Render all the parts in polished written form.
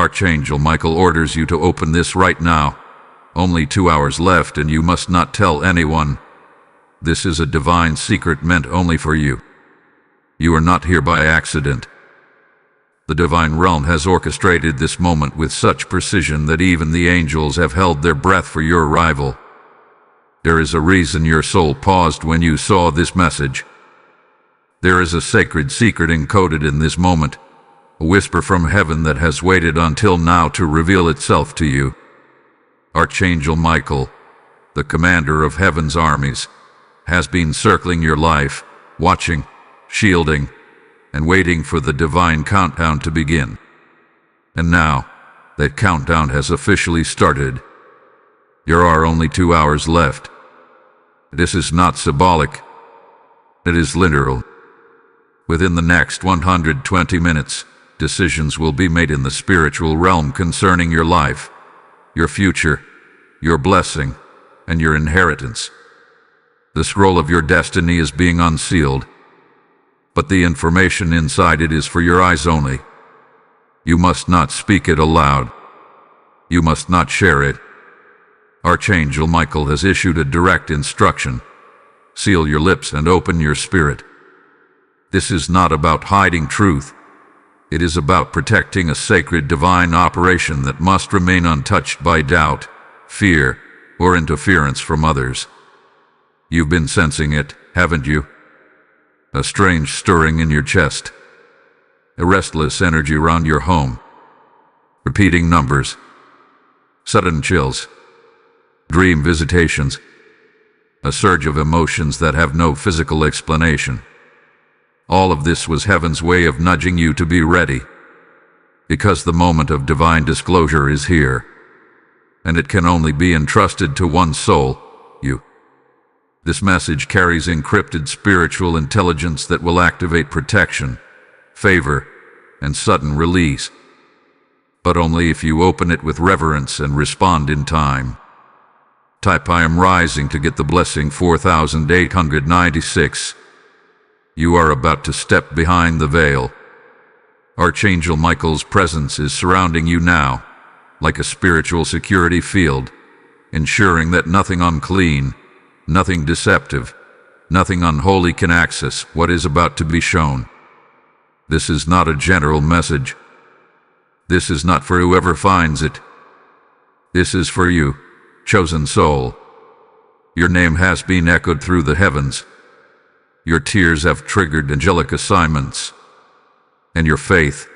Archangel Michael orders you to open this right now. Only 2 hours left, and you must not tell anyone. This is a divine secret meant only for you. You are not here by accident. The divine realm has orchestrated this moment with such precision that even the angels have held their breath for your arrival. There is a reason your soul paused when you saw this message. There is a sacred secret encoded in this moment, a whisper from heaven that has waited until now to reveal itself to you. Archangel Michael, the commander of heaven's armies, has been circling your life, watching, shielding, and waiting for the divine countdown to begin. And now, that countdown has officially started. There are only 2 hours left. This is not symbolic. It is literal. Within the next 120 minutes, decisions will be made in the spiritual realm concerning your life, your future, your blessing, and your inheritance. The scroll of your destiny is being unsealed, but the information inside it is for your eyes only. You must not speak it aloud. You must not share it. Archangel Michael has issued a direct instruction. Seal your lips and open your spirit. This is not about hiding truth. It is about protecting a sacred divine operation that must remain untouched by doubt, fear, or interference from others. You've been sensing it, haven't you? A strange stirring in your chest. A restless energy around your home. Repeating numbers. Sudden chills. Dream visitations. A surge of emotions that have no physical explanation. All of this was heaven's way of nudging you to be ready. Because the moment of divine disclosure is here. And it can only be entrusted to one soul, you. This message carries encrypted spiritual intelligence that will activate protection, favor, and sudden release. But only if you open it with reverence and respond in time. Type I am rising to get the blessing 4896. You are about to step behind the veil. Archangel Michael's presence is surrounding you now, like a spiritual security field, ensuring that nothing unclean, nothing deceptive, nothing unholy can access what is about to be shown. This is not a general message. This is not for whoever finds it. This is for you, chosen soul. Your name has been echoed through the heavens. Your tears have triggered angelic assignments. And your faith,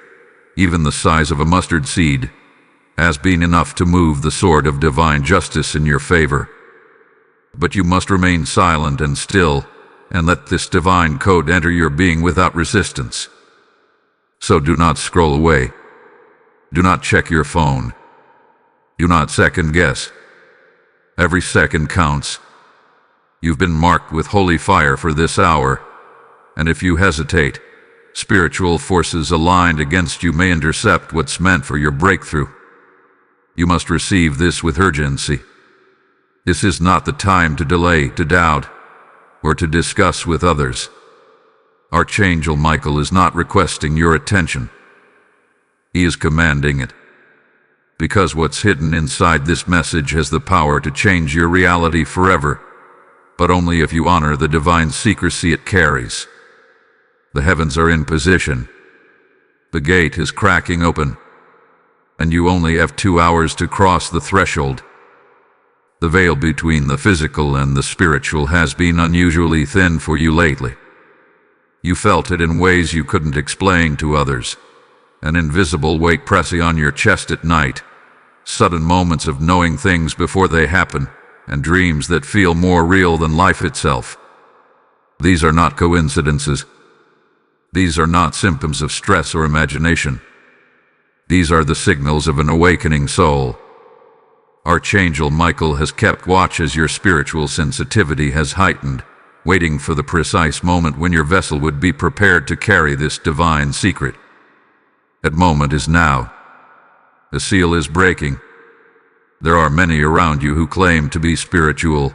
even the size of a mustard seed, has been enough to move the sword of divine justice in your favor. But you must remain silent and still, and let this divine code enter your being without resistance. So do not scroll away. Do not check your phone. Do not second guess. Every second counts. You've been marked with holy fire for this hour, and if you hesitate, spiritual forces aligned against you may intercept what's meant for your breakthrough. You must receive this with urgency. This is not the time to delay, to doubt, or to discuss with others. Archangel Michael is not requesting your attention. He is commanding it. Because what's hidden inside this message has the power to change your reality forever, but only if you honor the divine secrecy it carries. The heavens are in position. The gate is cracking open, and you only have 2 hours to cross the threshold. The veil between the physical and the spiritual has been unusually thin for you lately. You felt it in ways you couldn't explain to others. An invisible weight pressing on your chest at night, sudden moments of knowing things before they happen, and dreams that feel more real than life itself. These are not coincidences. These are not symptoms of stress or imagination. These are the signals of an awakening soul. Archangel Michael has kept watch as your spiritual sensitivity has heightened, waiting for the precise moment when your vessel would be prepared to carry this divine secret. That moment is now. The seal is breaking. There are many around you who claim to be spiritual,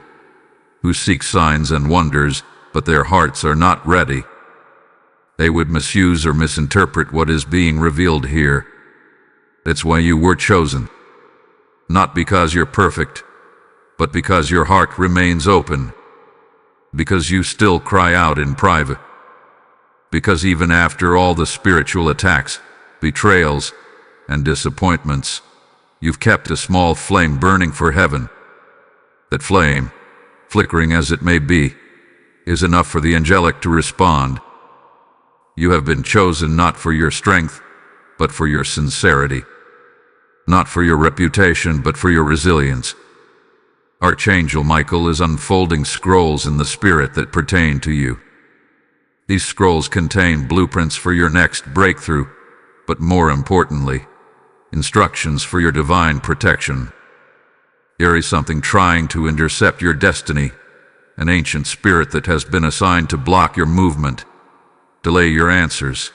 who seek signs and wonders, but their hearts are not ready. They would misuse or misinterpret what is being revealed here. That's why you were chosen. Not because you're perfect, but because your heart remains open. Because you still cry out in private. Because even after all the spiritual attacks, betrayals, and disappointments, you've kept a small flame burning for heaven. That flame, flickering as it may be, is enough for the angelic to respond. You have been chosen not for your strength, but for your sincerity. Not for your reputation, but for your resilience. Archangel Michael is unfolding scrolls in the spirit that pertain to you. These scrolls contain blueprints for your next breakthrough, but more importantly, instructions for your divine protection. There is something trying to intercept your destiny, an ancient spirit that has been assigned to block your movement, delay your answers,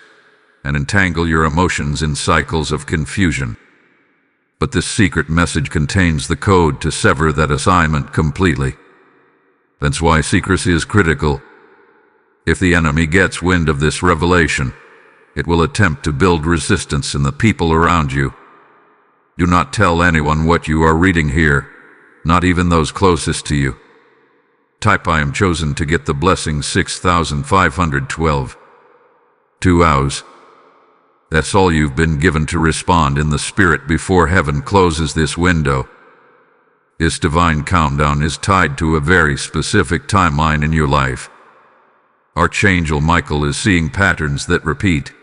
and entangle your emotions in cycles of confusion. But this secret message contains the code to sever that assignment completely. That's why secrecy is critical. If the enemy gets wind of this revelation, it will attempt to build resistance in the people around you. Do not tell anyone what you are reading here, not even those closest to you. Type "I am chosen" to get the blessing 6512. 2 hours. That's all you've been given to respond in the spirit before heaven closes this window. This divine countdown is tied to a very specific timeline in your life. Archangel Michael is seeing patterns that repeat,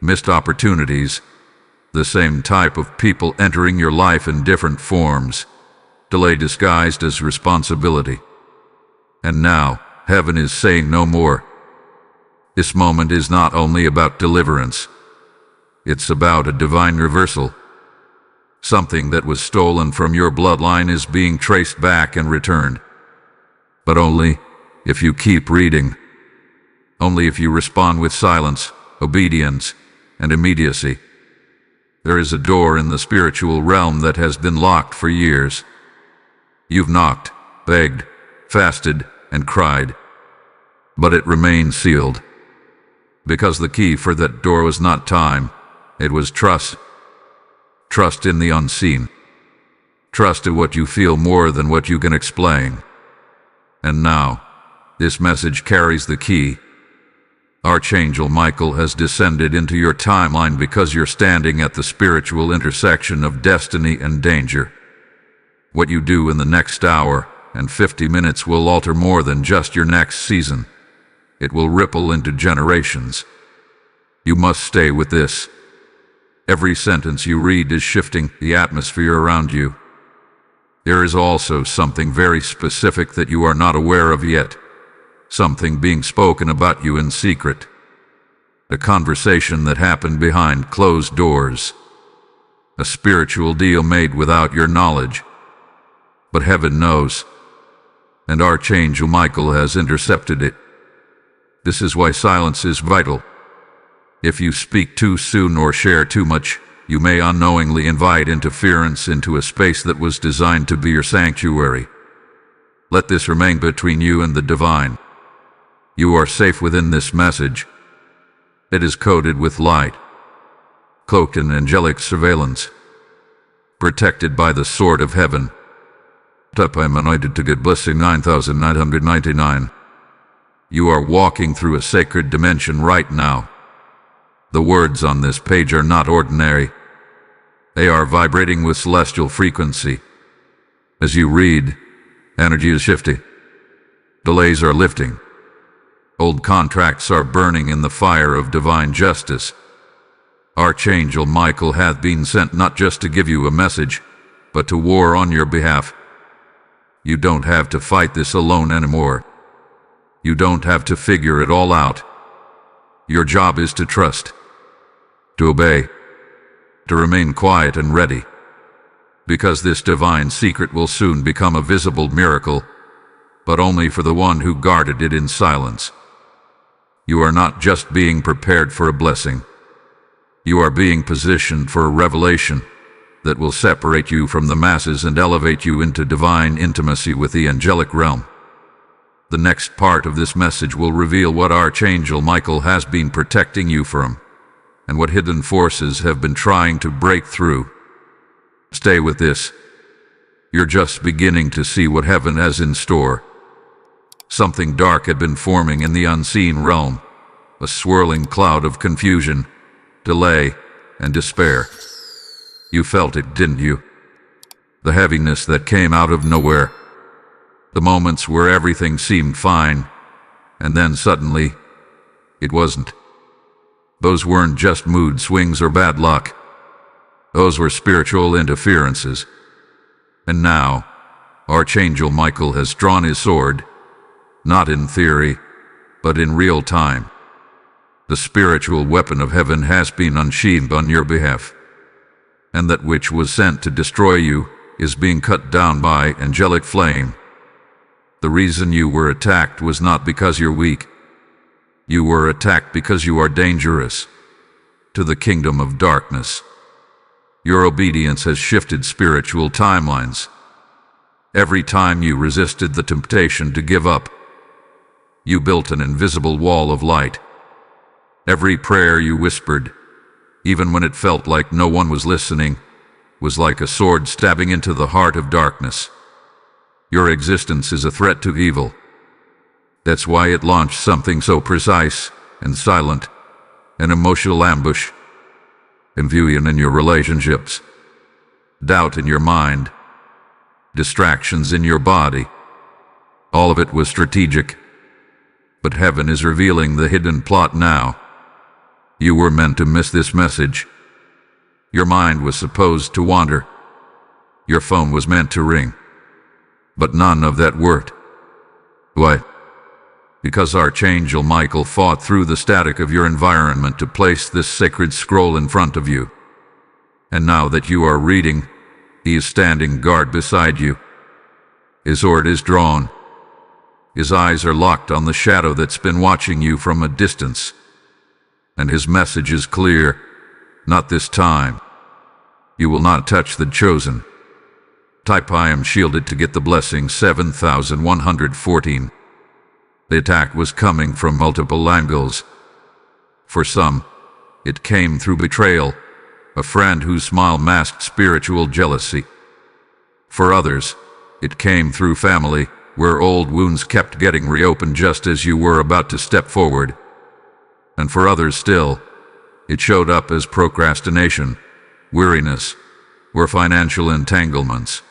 missed opportunities, the same type of people entering your life in different forms, delay disguised as responsibility. And now, heaven is saying no more. This moment is not only about deliverance. It's about a divine reversal. Something that was stolen from your bloodline is being traced back and returned. But only if you keep reading. Only if you respond with silence, obedience, and immediacy. There is a door in the spiritual realm that has been locked for years. You've knocked, begged, fasted, and cried. But it remains sealed. Because the key for that door was not time, it was trust. Trust in the unseen. Trust in what you feel more than what you can explain. And now, this message carries the key. Archangel Michael has descended into your timeline because you're standing at the spiritual intersection of destiny and danger. What you do in the next hour and 50 minutes will alter more than just your next season. It will ripple into generations. You must stay with this. Every sentence you read is shifting the atmosphere around you. There is also something very specific that you are not aware of yet. Something being spoken about you in secret. A conversation that happened behind closed doors. A spiritual deal made without your knowledge. But heaven knows. And Archangel Michael has intercepted it. This is why silence is vital. If you speak too soon or share too much, you may unknowingly invite interference into a space that was designed to be your sanctuary. Let this remain between you and the divine. You are safe within this message. It is coded with light, cloaked in angelic surveillance, protected by the sword of heaven. Type "I'm anointed" to get blessing 9999. You are walking through a sacred dimension right now. The words on this page are not ordinary. They are vibrating with celestial frequency. As you read, energy is shifting. Delays are lifting. Old contracts are burning in the fire of divine justice. Archangel Michael hath been sent not just to give you a message, but to war on your behalf. You don't have to fight this alone anymore. You don't have to figure it all out. Your job is to trust, to obey, to remain quiet and ready. Because this divine secret will soon become a visible miracle, but only for the one who guarded it in silence. You are not just being prepared for a blessing. You are being positioned for a revelation that will separate you from the masses and elevate you into divine intimacy with the angelic realm. The next part of this message will reveal what Archangel Michael has been protecting you from, and what hidden forces have been trying to break through. stay with this. You're just beginning to see what heaven has in store. Something dark had been forming in the unseen realm, a swirling cloud of confusion, delay, and despair. You felt it, didn't you? The heaviness that came out of nowhere. The moments where everything seemed fine, and then suddenly, it wasn't. Those weren't just mood swings or bad luck. Those were spiritual interferences. And now, Archangel Michael has drawn his sword, not in theory, but in real time. The spiritual weapon of heaven has been unsheathed on your behalf, and that which was sent to destroy you is being cut down by angelic flame. The reason you were attacked was not because you're weak. You were attacked because you are dangerous to the kingdom of darkness. Your obedience has shifted spiritual timelines. Every time you resisted the temptation to give up, you built an invisible wall of light. Every prayer you whispered, even when it felt like no one was listening, was like a sword stabbing into the heart of darkness. Your existence is a threat to evil. That's why it launched something so precise and silent, an emotional ambush. Confusion in your relationships, doubt in your mind, distractions in your body. All of it was strategic. But heaven is revealing the hidden plot now. You were meant to miss this message. Your mind was supposed to wander. Your phone was meant to ring. But none of that worked. Why? Because Archangel Michael fought through the static of your environment to place this sacred scroll in front of you. And now that you are reading, he is standing guard beside you. His sword is drawn. His eyes are locked on the shadow that's been watching you from a distance. And his message is clear. Not this time. You will not touch the chosen. Type I am shielded to get the blessing 7114. The attack was coming from multiple angles. For some, it came through betrayal, a friend whose smile masked spiritual jealousy. For others, it came through family, where old wounds kept getting reopened just as you were about to step forward. And for others still, it showed up as procrastination, weariness, or financial entanglements.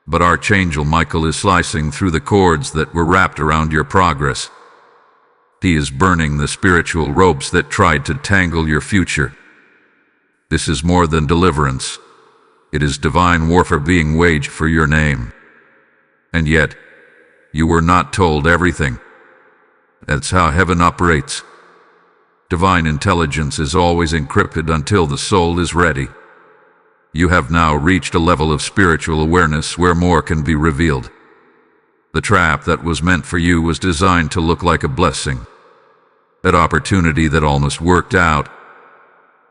But Archangel Michael is slicing through the cords that were wrapped around your progress. He is burning the spiritual ropes that tried to tangle your future. This is more than deliverance. It is divine warfare being waged for your name. And yet, you were not told everything. That's how heaven operates. Divine intelligence is always encrypted until the soul is ready. You have now reached a level of spiritual awareness where more can be revealed. The trap that was meant for you was designed to look like a blessing. That opportunity that almost worked out,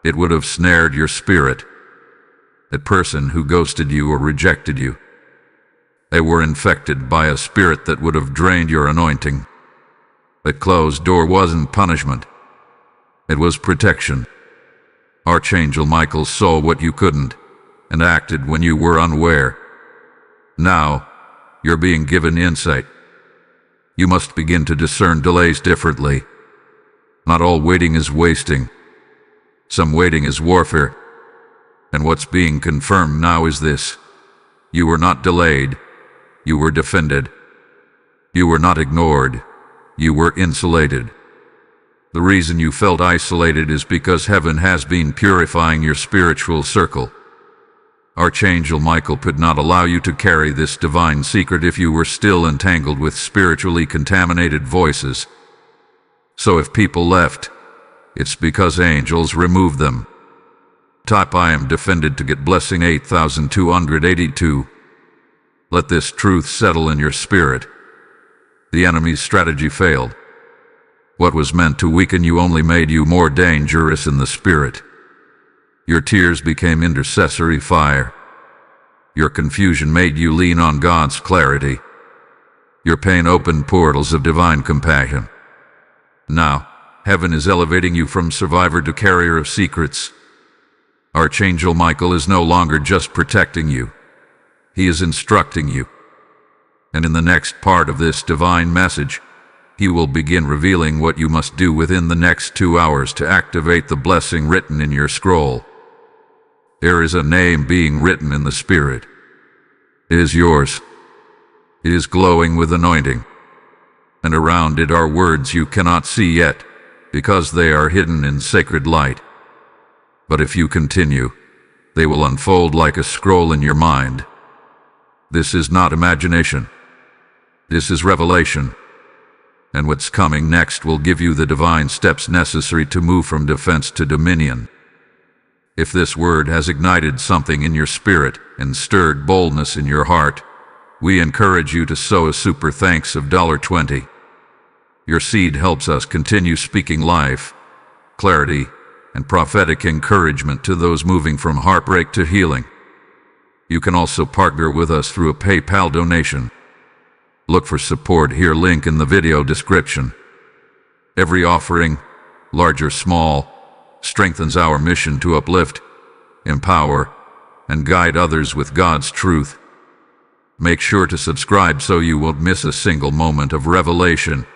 it would have snared your spirit. That person who ghosted you or rejected you, they were infected by a spirit that would have drained your anointing. That closed door wasn't punishment. It was protection. Archangel Michael saw what you couldn't, and acted when you were unaware. Now, you're being given insight. You must begin to discern delays differently. Not all waiting is wasting. Some waiting is warfare. And what's being confirmed now is this. You were not delayed. You were defended. You were not ignored. You were insulated. The reason you felt isolated is because heaven has been purifying your spiritual circle. Archangel Michael could not allow you to carry this divine secret if you were still entangled with spiritually contaminated voices. So if people left, it's because angels removed them. Type I am defended to get blessing 8282. Let this truth settle in your spirit. The enemy's strategy failed. What was meant to weaken you only made you more dangerous in the spirit. Your tears became intercessory fire. Your confusion made you lean on God's clarity. Your pain opened portals of divine compassion. Now, heaven is elevating you from survivor to carrier of secrets. Archangel Michael is no longer just protecting you. He is instructing you. And in the next part of this divine message, he will begin revealing what you must do within the next 2 hours to activate the blessing written in your scroll. There is a name being written in the Spirit. It is yours. It is glowing with anointing. And around it are words you cannot see yet, because they are hidden in sacred light. But if you continue, they will unfold like a scroll in your mind. This is not imagination. This is revelation. And what's coming next will give you the divine steps necessary to move from defense to dominion. If this word has ignited something in your spirit and stirred boldness in your heart, we encourage you to sow a super thanks of $20. Your seed helps us continue speaking life, clarity, and prophetic encouragement to those moving from heartbreak to healing. You can also partner with us through a PayPal donation. Look for support here, link in the video description. Every offering, large or small, strengthens our mission to uplift, empower, and guide others with God's truth. Make sure to subscribe so you won't miss a single moment of revelation,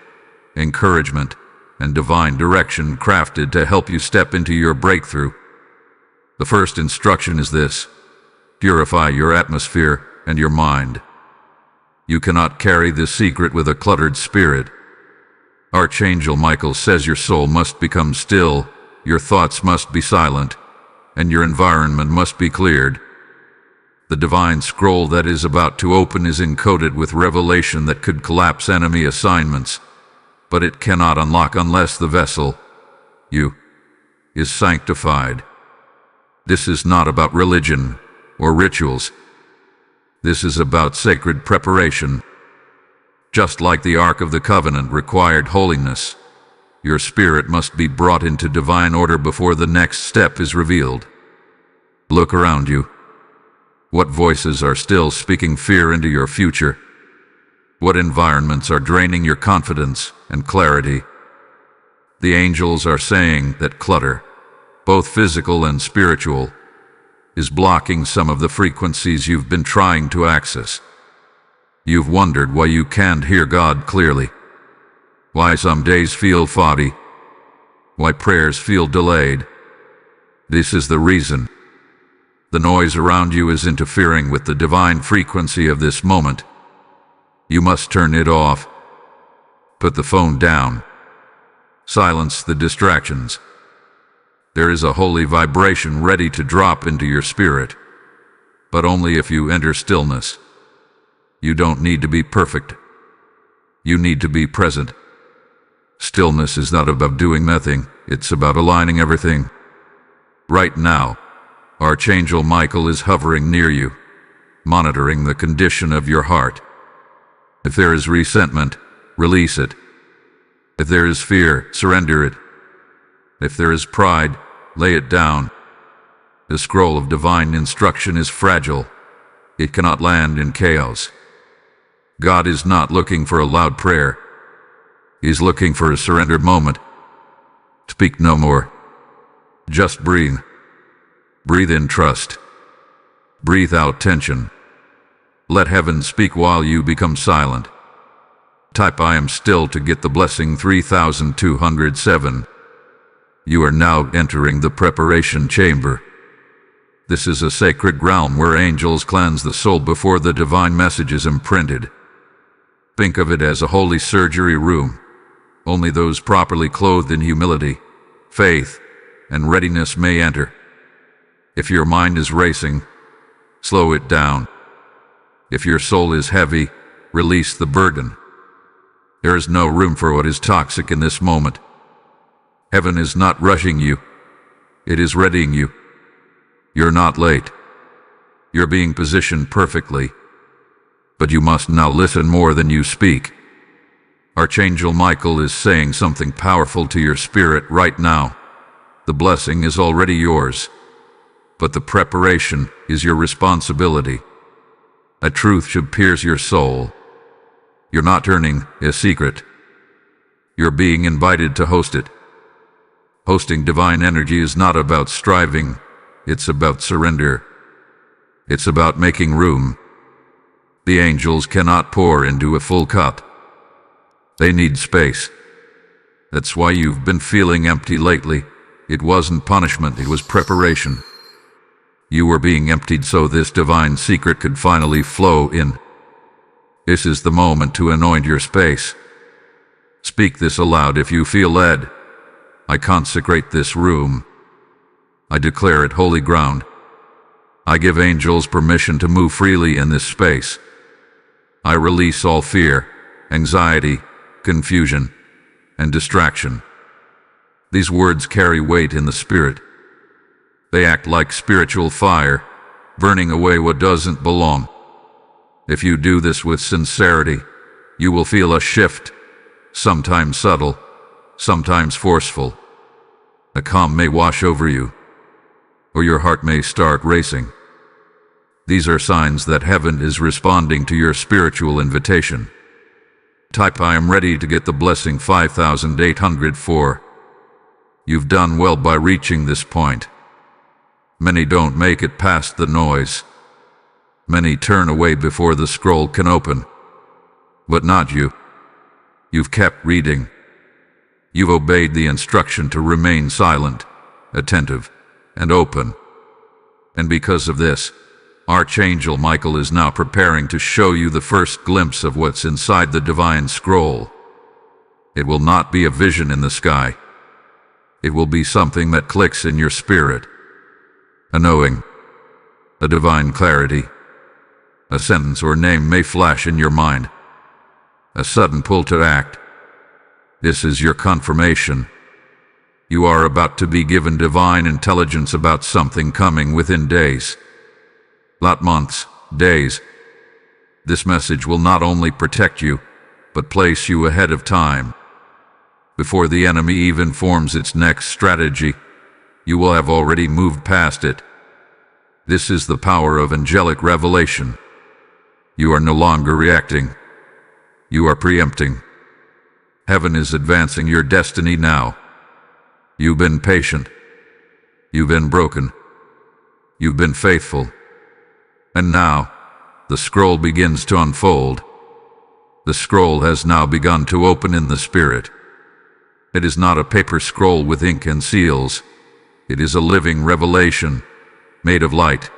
encouragement, and divine direction crafted to help you step into your breakthrough. The first instruction is this: purify your atmosphere and your mind. You cannot carry this secret with a cluttered spirit. Archangel Michael says your soul must become still, your thoughts must be silent, and your environment must be cleared. The divine scroll that is about to open is encoded with revelation that could collapse enemy assignments, but it cannot unlock unless the vessel, you, is sanctified. This is not about religion or rituals. This is about sacred preparation. Just like the Ark of the Covenant required holiness, your spirit must be brought into divine order before the next step is revealed. Look around you. What voices are still speaking fear into your future? What environments are draining your confidence and clarity? The angels are saying that clutter, both physical and spiritual, is blocking some of the frequencies you've been trying to access. You've wondered why you can't hear God clearly, why some days feel foggy, why prayers feel delayed. This is the reason. The noise around you is interfering with the divine frequency of this moment. You must turn it off. Put the phone down. Silence the distractions. There is a holy vibration ready to drop into your spirit, but only if you enter stillness. You don't need to be perfect. You need to be present. Stillness is not about doing nothing, it's about aligning everything. Right now, Archangel Michael is hovering near you, monitoring the condition of your heart. If there is resentment, release it. If there is fear, surrender it. If there is pride, lay it down. The scroll of divine instruction is fragile. It cannot land in chaos. God is not looking for a loud prayer. He's looking for a surrendered moment. Speak no more. Just breathe. Breathe in trust. Breathe out tension. Let heaven speak while you become silent. Type I am still to get the blessing 3207. You are now entering the preparation chamber. This is a sacred realm where angels cleanse the soul before the divine message is imprinted. Think of it as a holy surgery room. Only those properly clothed in humility, faith, and readiness may enter. If your mind is racing, slow it down. If your soul is heavy, release the burden. There is no room for what is toxic in this moment. Heaven is not rushing you. It is readying you. You're not late. You're being positioned perfectly. But you must now listen more than you speak. Archangel Michael is saying something powerful to your spirit right now. The blessing is already yours, but the preparation is your responsibility. A truth should pierce your soul. You're not earning a secret. You're being invited to host it. Hosting divine energy is not about striving, It's about surrender. It's about making room. The angels cannot pour into a full cup. They need space. That's why you've been feeling empty lately. It wasn't punishment, it was preparation. You were being emptied so this divine secret could finally flow in. This is the moment to anoint your space. Speak this aloud if you feel led. I consecrate this room. I declare it holy ground. I give angels permission to move freely in this space. I release all fear, anxiety, confusion, and distraction. These words carry weight in the spirit. They act like spiritual fire, burning away what doesn't belong. If you do this with sincerity, you will feel a shift, sometimes subtle, sometimes forceful. A calm may wash over you, or your heart may start racing. These are signs that heaven is responding to your spiritual invitation. Type I am ready to get the blessing 5804. You've done well by reaching this point. Many don't make it past the noise. Many turn away before the scroll can open. But not you. You've kept reading. You've obeyed the instruction to remain silent, attentive, and open. And because of this, Archangel Michael is now preparing to show you the first glimpse of what's inside the divine scroll. It will not be a vision in the sky. It will be something that clicks in your spirit. A knowing, a divine clarity. A sentence or name may flash in your mind. A sudden pull to act. This is your confirmation. You are about to be given divine intelligence about something coming within days. Not months, days. This message will not only protect you, but place you ahead of time. Before the enemy even forms its next strategy, you will have already moved past it. This is the power of angelic revelation. You are no longer reacting. You are preempting. Heaven is advancing your destiny now. You've been patient. You've been broken. You've been faithful. And now, the scroll begins to unfold. The scroll has now begun to open in the spirit. It is not a paper scroll with ink and seals. It is a living revelation, made of light,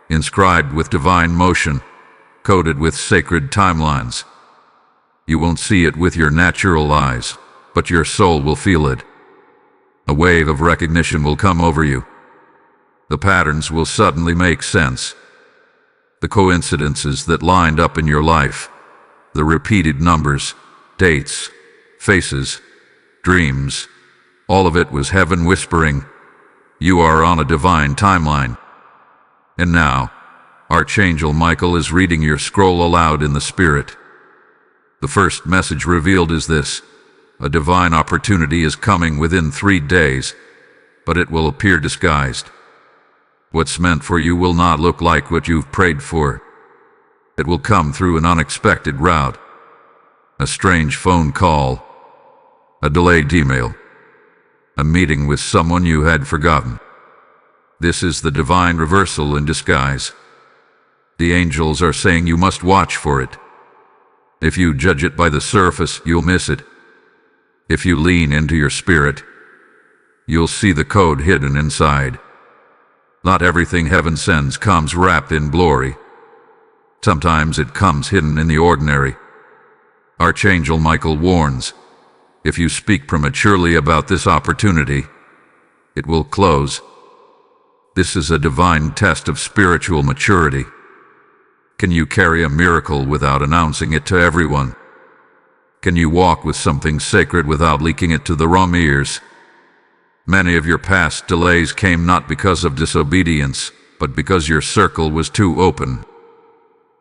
inscribed with divine motion, coded with sacred timelines. You won't see it with your natural eyes, but your soul will feel it. A wave of recognition will come over you. The patterns will suddenly make sense. The coincidences that lined up in your life, the repeated numbers, dates, faces, dreams, all of it was heaven whispering, you are on a divine timeline. And now, Archangel Michael is reading your scroll aloud in the spirit. The first message revealed is this: a divine opportunity is coming within 3 days, but it will appear disguised. What's meant for you will not look like what you've prayed for. It will come through an unexpected route. A strange phone call, a delayed email, a meeting with someone you had forgotten. This is the divine reversal in disguise. The angels are saying you must watch for it. If you judge it by the surface, you'll miss it. If you lean into your spirit, you'll see the code hidden inside. Not everything heaven sends comes wrapped in glory. Sometimes it comes hidden in the ordinary. Archangel Michael warns, if you speak prematurely about this opportunity, it will close. This is a divine test of spiritual maturity. Can you carry a miracle without announcing it to everyone? Can you walk with something sacred without leaking it to the wrong ears? Many of your past delays came not because of disobedience, but because your circle was too open.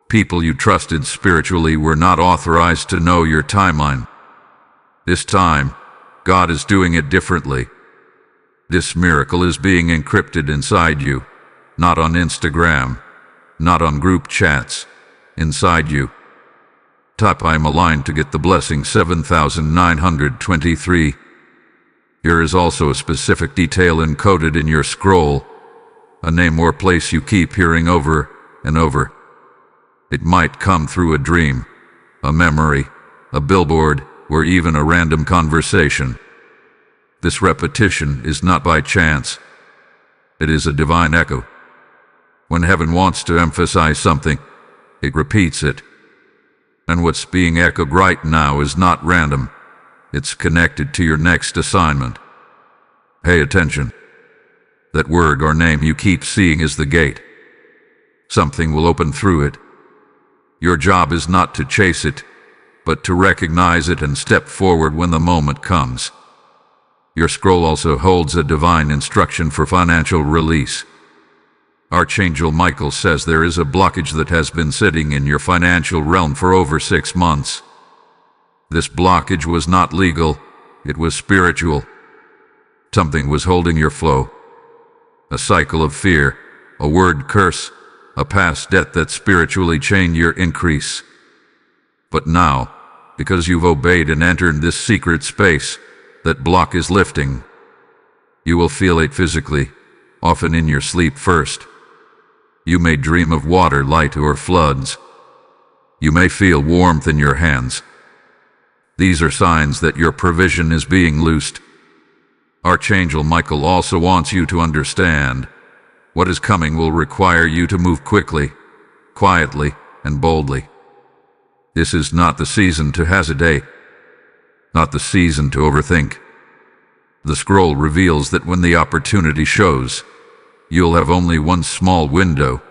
People you trusted spiritually were not authorized to know your timeline. This time, God is doing it differently. This miracle is being encrypted inside you, not on Instagram, not on group chats, inside you. Type I'm aligned to get the blessing 7923. Here is also a specific detail encoded in your scroll. a name or place you keep hearing over and over. It might come through a dream, a memory, a billboard, or even a random conversation. This repetition is not by chance. It is a divine echo. When heaven wants to emphasize something, it repeats it. And what's being echoed right now is not random. It's connected to your next assignment. Pay attention. That word or name you keep seeing is the gate. Something will open through it. Your job is not to chase it, but to recognize it and step forward when the moment comes. Your scroll also holds a divine instruction for financial release. Archangel Michael says there is a blockage that has been sitting in your financial realm for over 6 months. This blockage was not legal, it was spiritual. Something was holding your flow. A cycle of fear, a word curse, a past debt that spiritually chained your increase. But now, because you've obeyed and entered this secret space, that block is lifting. You will feel it physically, often in your sleep first. You may dream of water, light, or floods. You may feel warmth in your hands. These are signs that your provision is being loosed. Archangel Michael also wants you to understand what is coming will require you to move quickly, quietly, and boldly. This is not the season to hesitate, not the season to overthink. The scroll reveals that when the opportunity shows, you'll have only one small window,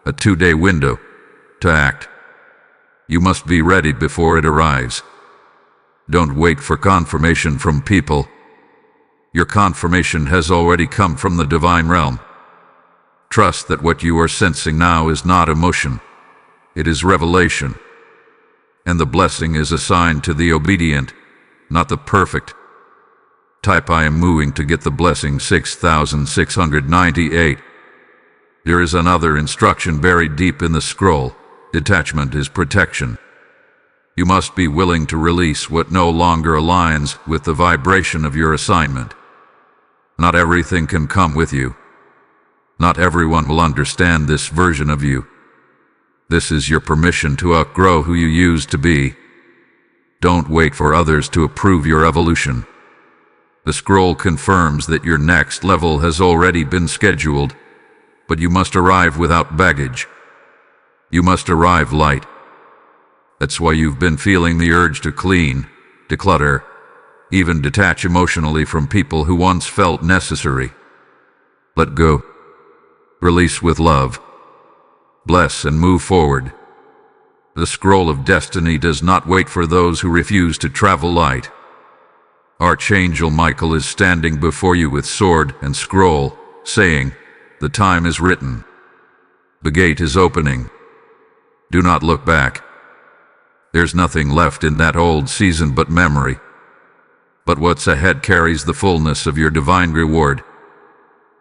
a 2-day window, to act. You must be ready before it arrives. Don't wait for confirmation from people. Your confirmation has already come from the divine realm. Trust that what you are sensing now is not emotion. It is revelation. And the blessing is assigned to the obedient, not the perfect. Type I am moving to get the blessing 6698. There is another instruction buried deep in the scroll. Detachment is protection. You must be willing to release what no longer aligns with the vibration of your assignment. Not everything can come with you. Not everyone will understand this version of you. This is your permission to outgrow who you used to be. Don't wait for others to approve your evolution. The scroll confirms that your next level has already been scheduled, but you must arrive without baggage. You must arrive light. That's why you've been feeling the urge to clean, declutter, even detach emotionally from people who once felt necessary. Let go. Release with love. Bless and move forward. The scroll of destiny does not wait for those who refuse to travel light. Archangel Michael is standing before you with sword and scroll, saying, "The time is written. The gate is opening. Do not look back. There's nothing left in that old season but memory. But what's ahead carries the fullness of your divine reward.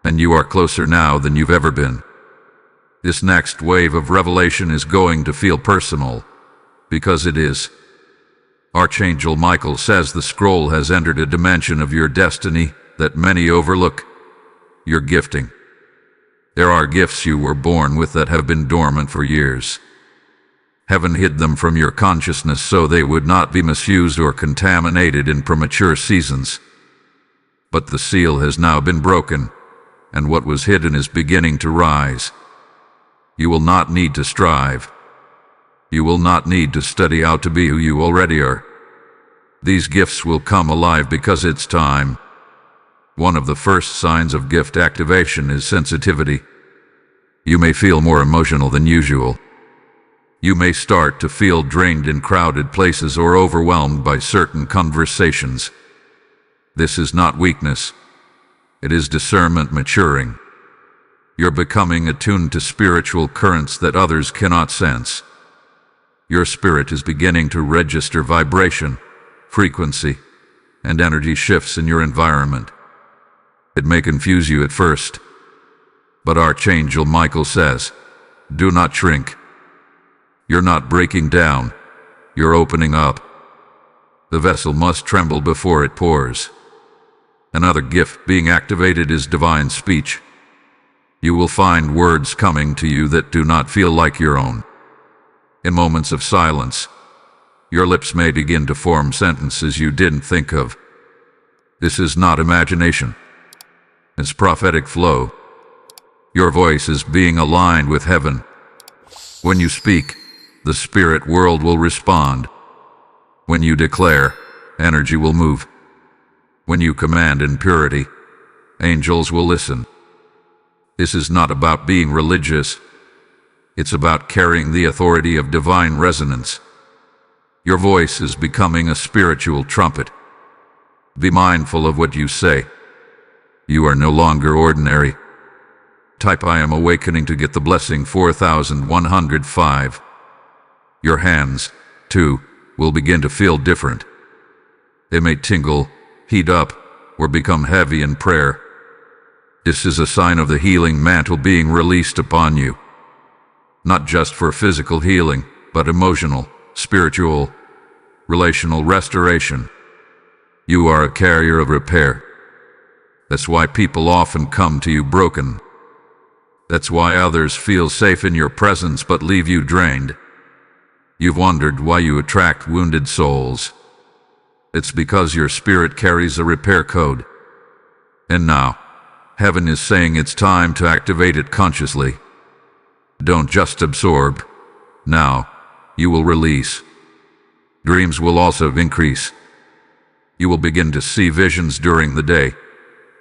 And you are closer now than you've ever been." This next wave of revelation is going to feel personal, because it is. Archangel Michael says the scroll has entered a dimension of your destiny that many overlook: your gifting. There are gifts you were born with that have been dormant for years. Heaven hid them from your consciousness so they would not be misused or contaminated in premature seasons. But the seal has now been broken, and what was hidden is beginning to rise. You will not need to strive. You will not need to study how to be who you already are. These gifts will come alive because it's time. One of the first signs of gift activation is sensitivity. You may feel more emotional than usual. You may start to feel drained in crowded places or overwhelmed by certain conversations. This is not weakness. It is discernment maturing. You're becoming attuned to spiritual currents that others cannot sense. Your spirit is beginning to register vibration, frequency, and energy shifts in your environment. It may confuse you at first, but Archangel Michael says, do not shrink. You're not breaking down, you're opening up. The vessel must tremble before it pours. Another gift being activated is divine speech. You will find words coming to you that do not feel like your own. In moments of silence, your lips may begin to form sentences you didn't think of. This is not imagination. It's prophetic flow. Your voice is being aligned with heaven. When you speak, the spirit world will respond. When you declare, energy will move. When you command in purity, angels will listen. This is not about being religious. It's about carrying the authority of divine resonance. Your voice is becoming a spiritual trumpet. Be mindful of what you say. You are no longer ordinary. Type I am awakening to get the blessing 4105. Your hands, too, will begin to feel different. They may tingle, heat up, or become heavy in prayer. This is a sign of the healing mantle being released upon you. Not just for physical healing, but emotional, spiritual, relational restoration. You are a carrier of repair. That's why people often come to you broken. That's why others feel safe in your presence but leave you drained. You've wondered why you attract wounded souls. It's because your spirit carries a repair code. And now, heaven is saying it's time to activate it consciously. Don't just absorb. Now, you will release. Dreams will also increase. You will begin to see visions during the day.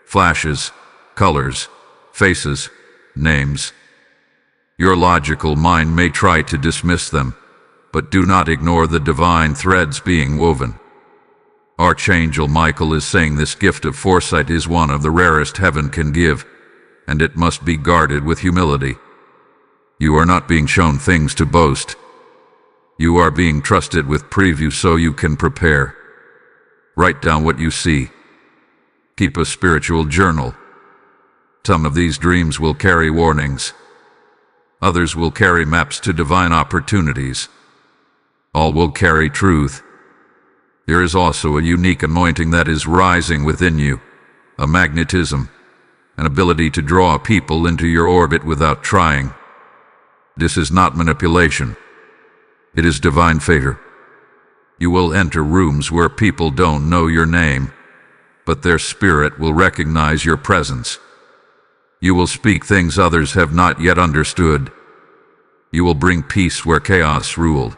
Flashes, colors, faces, names. Your logical mind may try to dismiss them, but do not ignore the divine threads being woven. Archangel Michael is saying this gift of foresight is one of the rarest heaven can give, and it must be guarded with humility. You are not being shown things to boast. You are being trusted with preview so you can prepare. Write down what you see. Keep a spiritual journal. Some of these dreams will carry warnings. Others will carry maps to divine opportunities. All will carry truth. There is also a unique anointing that is rising within you, a magnetism, an ability to draw people into your orbit without trying. This is not manipulation. It is divine favor. You will enter rooms where people don't know your name, but their spirit will recognize your presence. You will speak things others have not yet understood. You will bring peace where chaos ruled.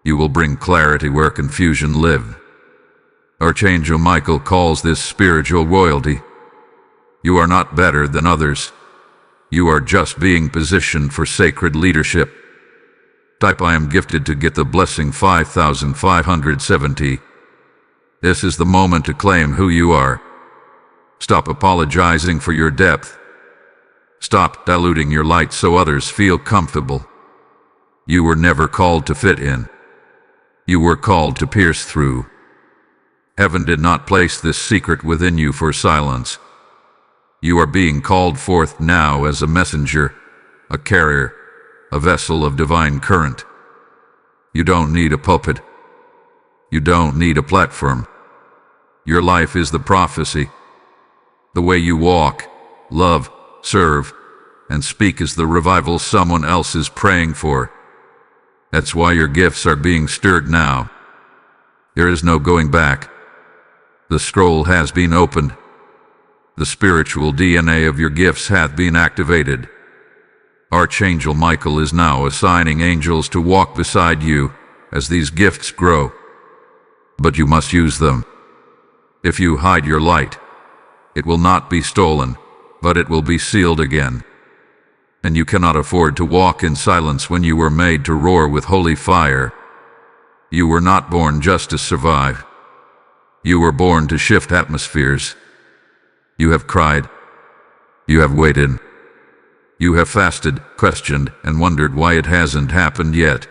You will bring clarity where confusion lived. Archangel Michael calls this spiritual royalty. You are not better than others. You are just being positioned for sacred leadership. Type I am gifted to get the blessing 5570. This is the moment to claim who you are. Stop apologizing for your depth. Stop diluting your light so others feel comfortable. You were never called to fit in. You were called to pierce through. Heaven did not place this secret within you for silence. You are being called forth now as a messenger, a carrier, a vessel of divine current. You don't need a pulpit. You don't need a platform. Your life is the prophecy. The way you walk, love, serve, and speak is the revival someone else is praying for. That's why your gifts are being stirred now. There is no going back. The scroll has been opened. The spiritual DNA of your gifts hath been activated. Archangel Michael is now assigning angels to walk beside you as these gifts grow. But you must use them. If you hide your light, it will not be stolen, but it will be sealed again. And you cannot afford to walk in silence when you were made to roar with holy fire. You were not born just to survive. You were born to shift atmospheres. You have cried. You have waited. You have fasted, questioned, and wondered why it hasn't happened yet.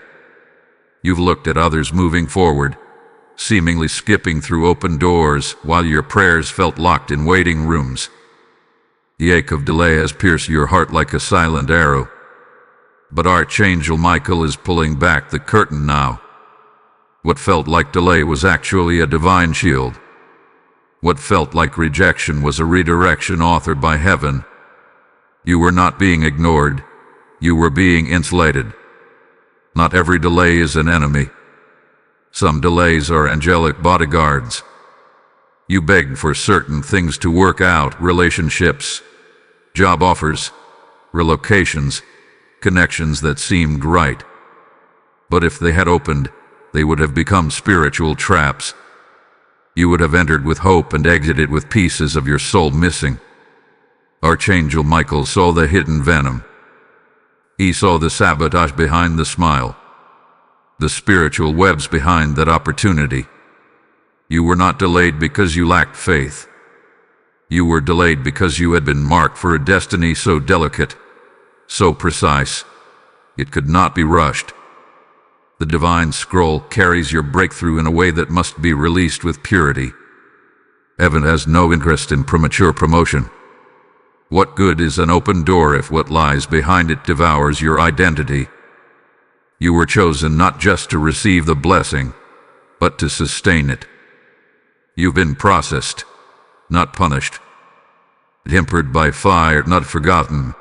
You've looked at others moving forward, seemingly skipping through open doors while your prayers felt locked in waiting rooms. The ache of delay has pierced your heart like a silent arrow. But Archangel Michael is pulling back the curtain now. What felt like delay was actually a divine shield. What felt like rejection was a redirection authored by heaven. You were not being ignored. You were being insulated. Not every delay is an enemy. Some delays are angelic bodyguards. You begged for certain things to work out: relationships, job offers, relocations, connections that seemed right. But if they had opened, they would have become spiritual traps. You would have entered with hope and exited with pieces of your soul missing. Archangel Michael saw the hidden venom. He saw the sabotage behind the smile, the spiritual webs behind that opportunity. You were not delayed because you lacked faith. You were delayed because you had been marked for a destiny so delicate, so precise, it could not be rushed. The divine scroll carries your breakthrough in a way that must be released with purity. Heaven has no interest in premature promotion. What good is an open door if what lies behind it devours your identity? You were chosen not just to receive the blessing, but to sustain it. You've been processed, not punished. Tempered by fire, not forgotten.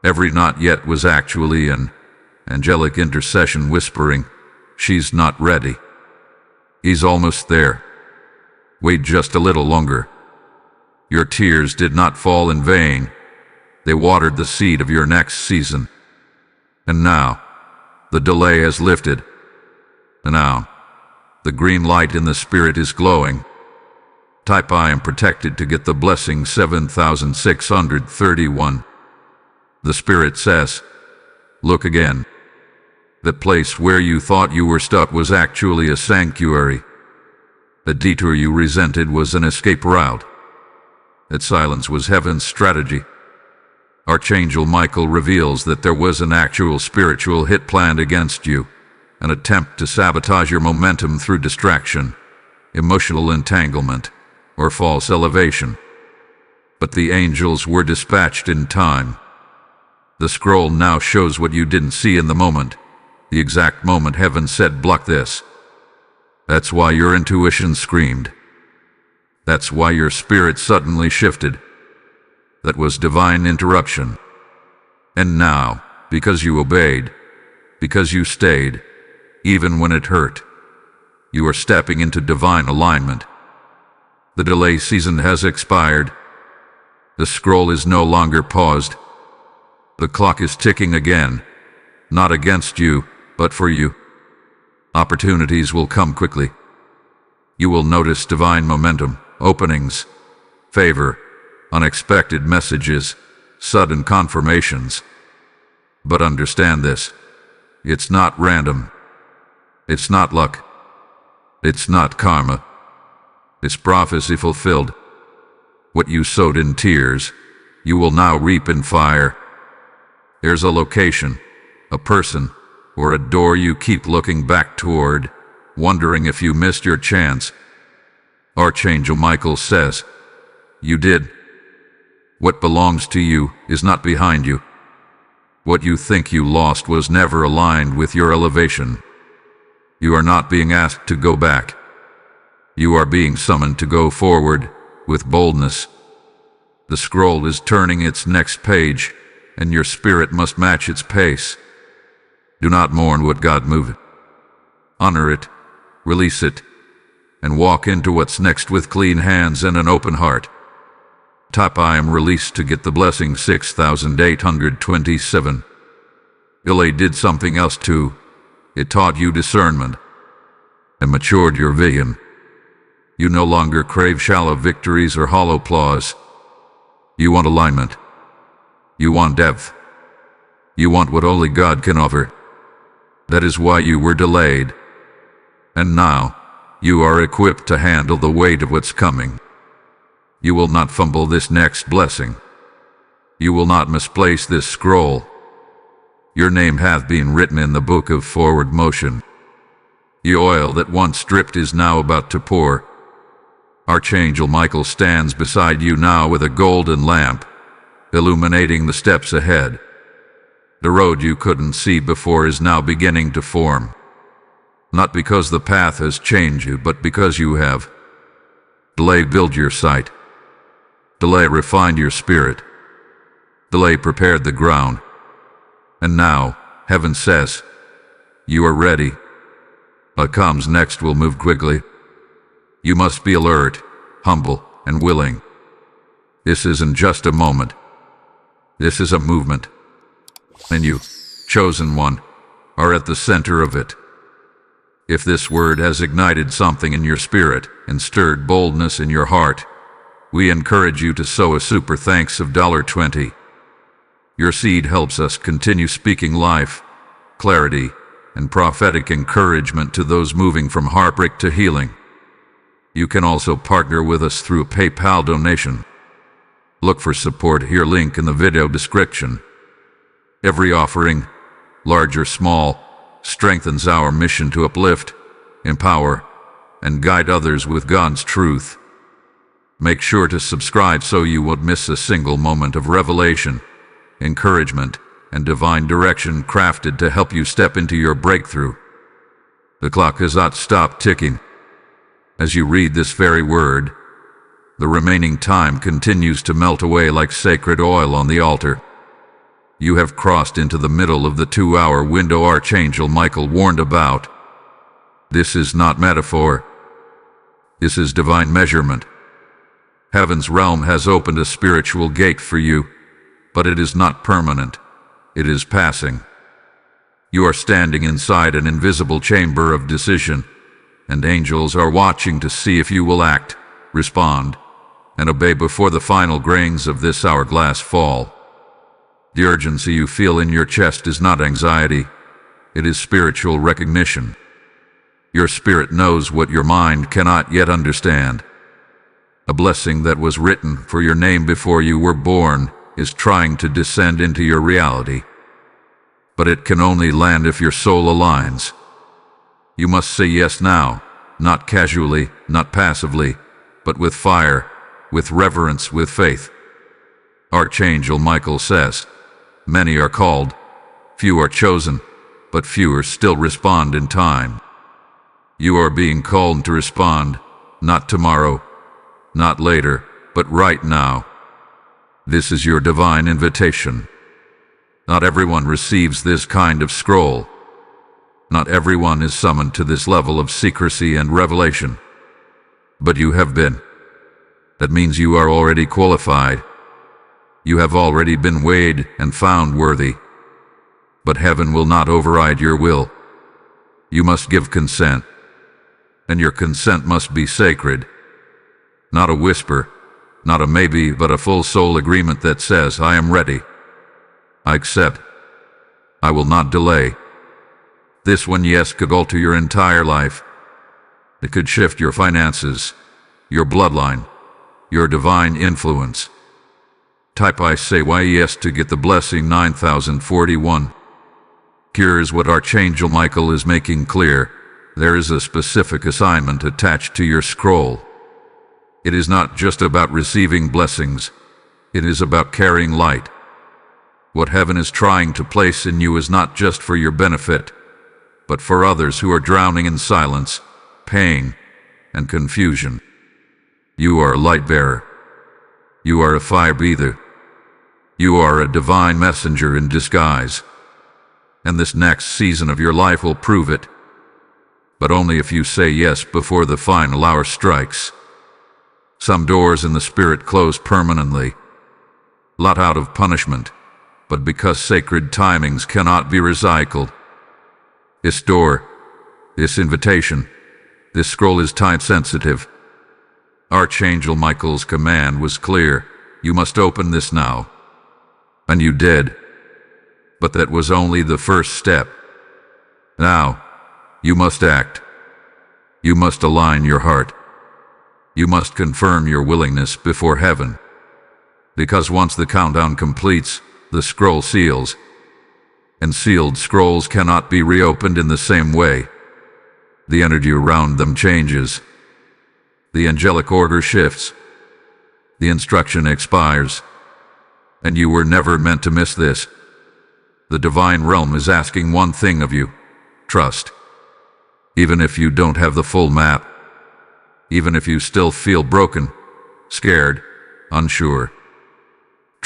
Every not yet was actually an angelic intercession whispering, "She's not ready. He's almost there. Wait just a little longer." Your tears did not fall in vain. They watered the seed of your next season. And now, the delay has lifted. And now, the green light in the spirit is glowing. Type "I am protected" to get the blessing 7631. The spirit says, "Look again." The place where you thought you were stuck was actually a sanctuary. The detour you resented was an escape route. That silence was heaven's strategy. Archangel Michael reveals that there was an actual spiritual hit planned against you, an attempt to sabotage your momentum through distraction, emotional entanglement, or false elevation. But the angels were dispatched in time. The scroll now shows what you didn't see in the moment, the exact moment heaven said, "Block this." That's why your intuition screamed. That's why your spirit suddenly shifted. That was divine interruption. And now, because you obeyed, because you stayed, even when it hurt, you are stepping into divine alignment. The delay season has expired. The scroll is no longer paused. The clock is ticking again, not against you, but for you. Opportunities will come quickly. You will notice divine momentum, openings, favor, unexpected messages, sudden confirmations. But understand this: it's not random. It's not luck. It's not karma. It's prophecy fulfilled. What you sowed in tears, you will now reap in fire. There's a location, a person, or a door you keep looking back toward, wondering if you missed your chance. Archangel Michael says, "You did. What belongs to you is not behind you. What you think you lost was never aligned with your elevation. You are not being asked to go back. You are being summoned to go forward with boldness. The scroll is turning its next page, and your spirit must match its pace. Do not mourn what God moved. Honor it, release it, and walk into what's next with clean hands and an open heart. Type "I am released" to get the blessing 6827. Delay did something else too. It taught you discernment and matured your vision. You no longer crave shallow victories or hollow applause. You want alignment. You want depth. You want what only God can offer. That is why you were delayed. And now, you are equipped to handle the weight of what's coming. You will not fumble this next blessing. You will not misplace this scroll. Your name hath been written in the book of forward motion. The oil that once dripped is now about to pour. Archangel Michael stands beside you now with a golden lamp, illuminating the steps ahead. The road you couldn't see before is now beginning to form. Not because the path has changed you, but because you have. Delay build your sight. Delay refine your spirit. Delay prepared the ground. And now, heaven says, you are ready. What comes next will move quickly. You must be alert, humble, and willing. This isn't just a moment. This is a movement. And you, chosen one, are at the center of it. If this word has ignited something in your spirit and stirred boldness in your heart, we encourage you to sow a super thanks of $20. Your seed helps us continue speaking life, clarity, and prophetic encouragement to those moving from heartbreak to healing. You can also partner with us through a PayPal donation. Look for support here, link in the video description. Every offering, large or small, strengthens our mission to uplift, empower, and guide others with God's truth. Make sure to subscribe so you won't miss a single moment of revelation, encouragement, and divine direction crafted to help you step into your breakthrough. The clock has not stopped ticking. As you read this very word, the remaining time continues to melt away like sacred oil on the altar. You have crossed into the middle of the 2-hour window Archangel Michael warned about. This is not metaphor. This is divine measurement. Heaven's realm has opened a spiritual gate for you, but it is not permanent. It is passing. You are standing inside an invisible chamber of decision, and angels are watching to see if you will act, respond, and obey before the final grains of this hourglass fall. The urgency you feel in your chest is not anxiety. It is spiritual recognition. Your spirit knows what your mind cannot yet understand. A blessing that was written for your name before you were born is trying to descend into your reality. But it can only land if your soul aligns. You must say yes now, not casually, not passively, but with fire, with reverence, with faith. Archangel Michael says, many are called, few are chosen, but fewer still respond in time. You are being called to respond, not tomorrow, not later, but right now. This is your divine invitation. Not everyone receives this kind of scroll. Not everyone is summoned to this level of secrecy and revelation. But you have been. That means you are already qualified. You have already been weighed and found worthy. But heaven will not override your will. You must give consent. And your consent must be sacred. Not a whisper, not a maybe, but a full soul agreement that says, I am ready. I accept. I will not delay. This one yes could alter your entire life. It could shift your finances, your bloodline, your divine influence. Type I say why yes to get the blessing 9041. Here's what Archangel Michael is making clear. There is a specific assignment attached to your scroll. It is not just about receiving blessings. It is about carrying light. What heaven is trying to place in you is not just for your benefit, but for others who are drowning in silence, pain, and confusion. You are a light bearer. You are a fire breather. You are a divine messenger in disguise. And this next season of your life will prove it. But only if you say yes before the final hour strikes. Some doors in the spirit close permanently. Not out of punishment, but because sacred timings cannot be recycled. This door, this invitation, this scroll is time-sensitive. Archangel Michael's command was clear. You must open this now. And you did. But that was only the first step. Now, you must act. You must align your heart. You must confirm your willingness before heaven. Because once the countdown completes, the scroll seals. And sealed scrolls cannot be reopened in the same way. The energy around them changes. The angelic order shifts. The instruction expires. And you were never meant to miss this. The divine realm is asking one thing of you: trust. Even if you don't have the full map. Even if you still feel broken, scared, unsure.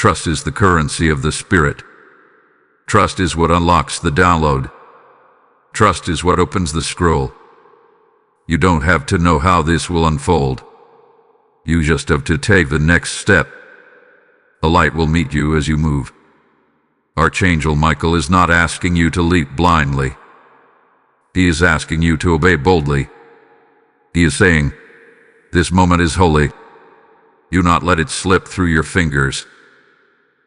Trust is the currency of the Spirit. Trust is what unlocks the download. Trust is what opens the scroll. You don't have to know how this will unfold. You just have to take the next step. The light will meet you as you move. Archangel Michael is not asking you to leap blindly. He is asking you to obey boldly. He is saying, "This moment is holy. Do not let it slip through your fingers."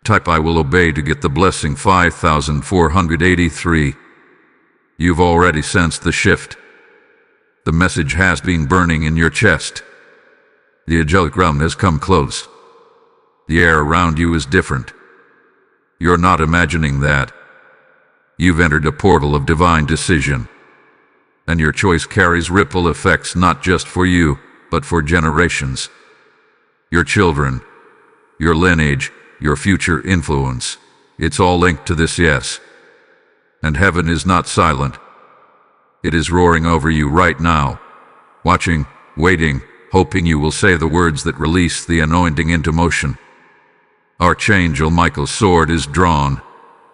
Type "I will obey" to get the blessing 5483. You've already sensed the shift. The message has been burning in your chest. The angelic realm has come close. The air around you is different. You're not imagining that. You've entered a portal of divine decision. And your choice carries ripple effects not just for you, but for generations. Your children, your lineage, your future influence. It's all linked to this yes. And heaven is not silent. It is roaring over you right now, watching, waiting, hoping you will say the words that release the anointing into motion. Archangel Michael's sword is drawn,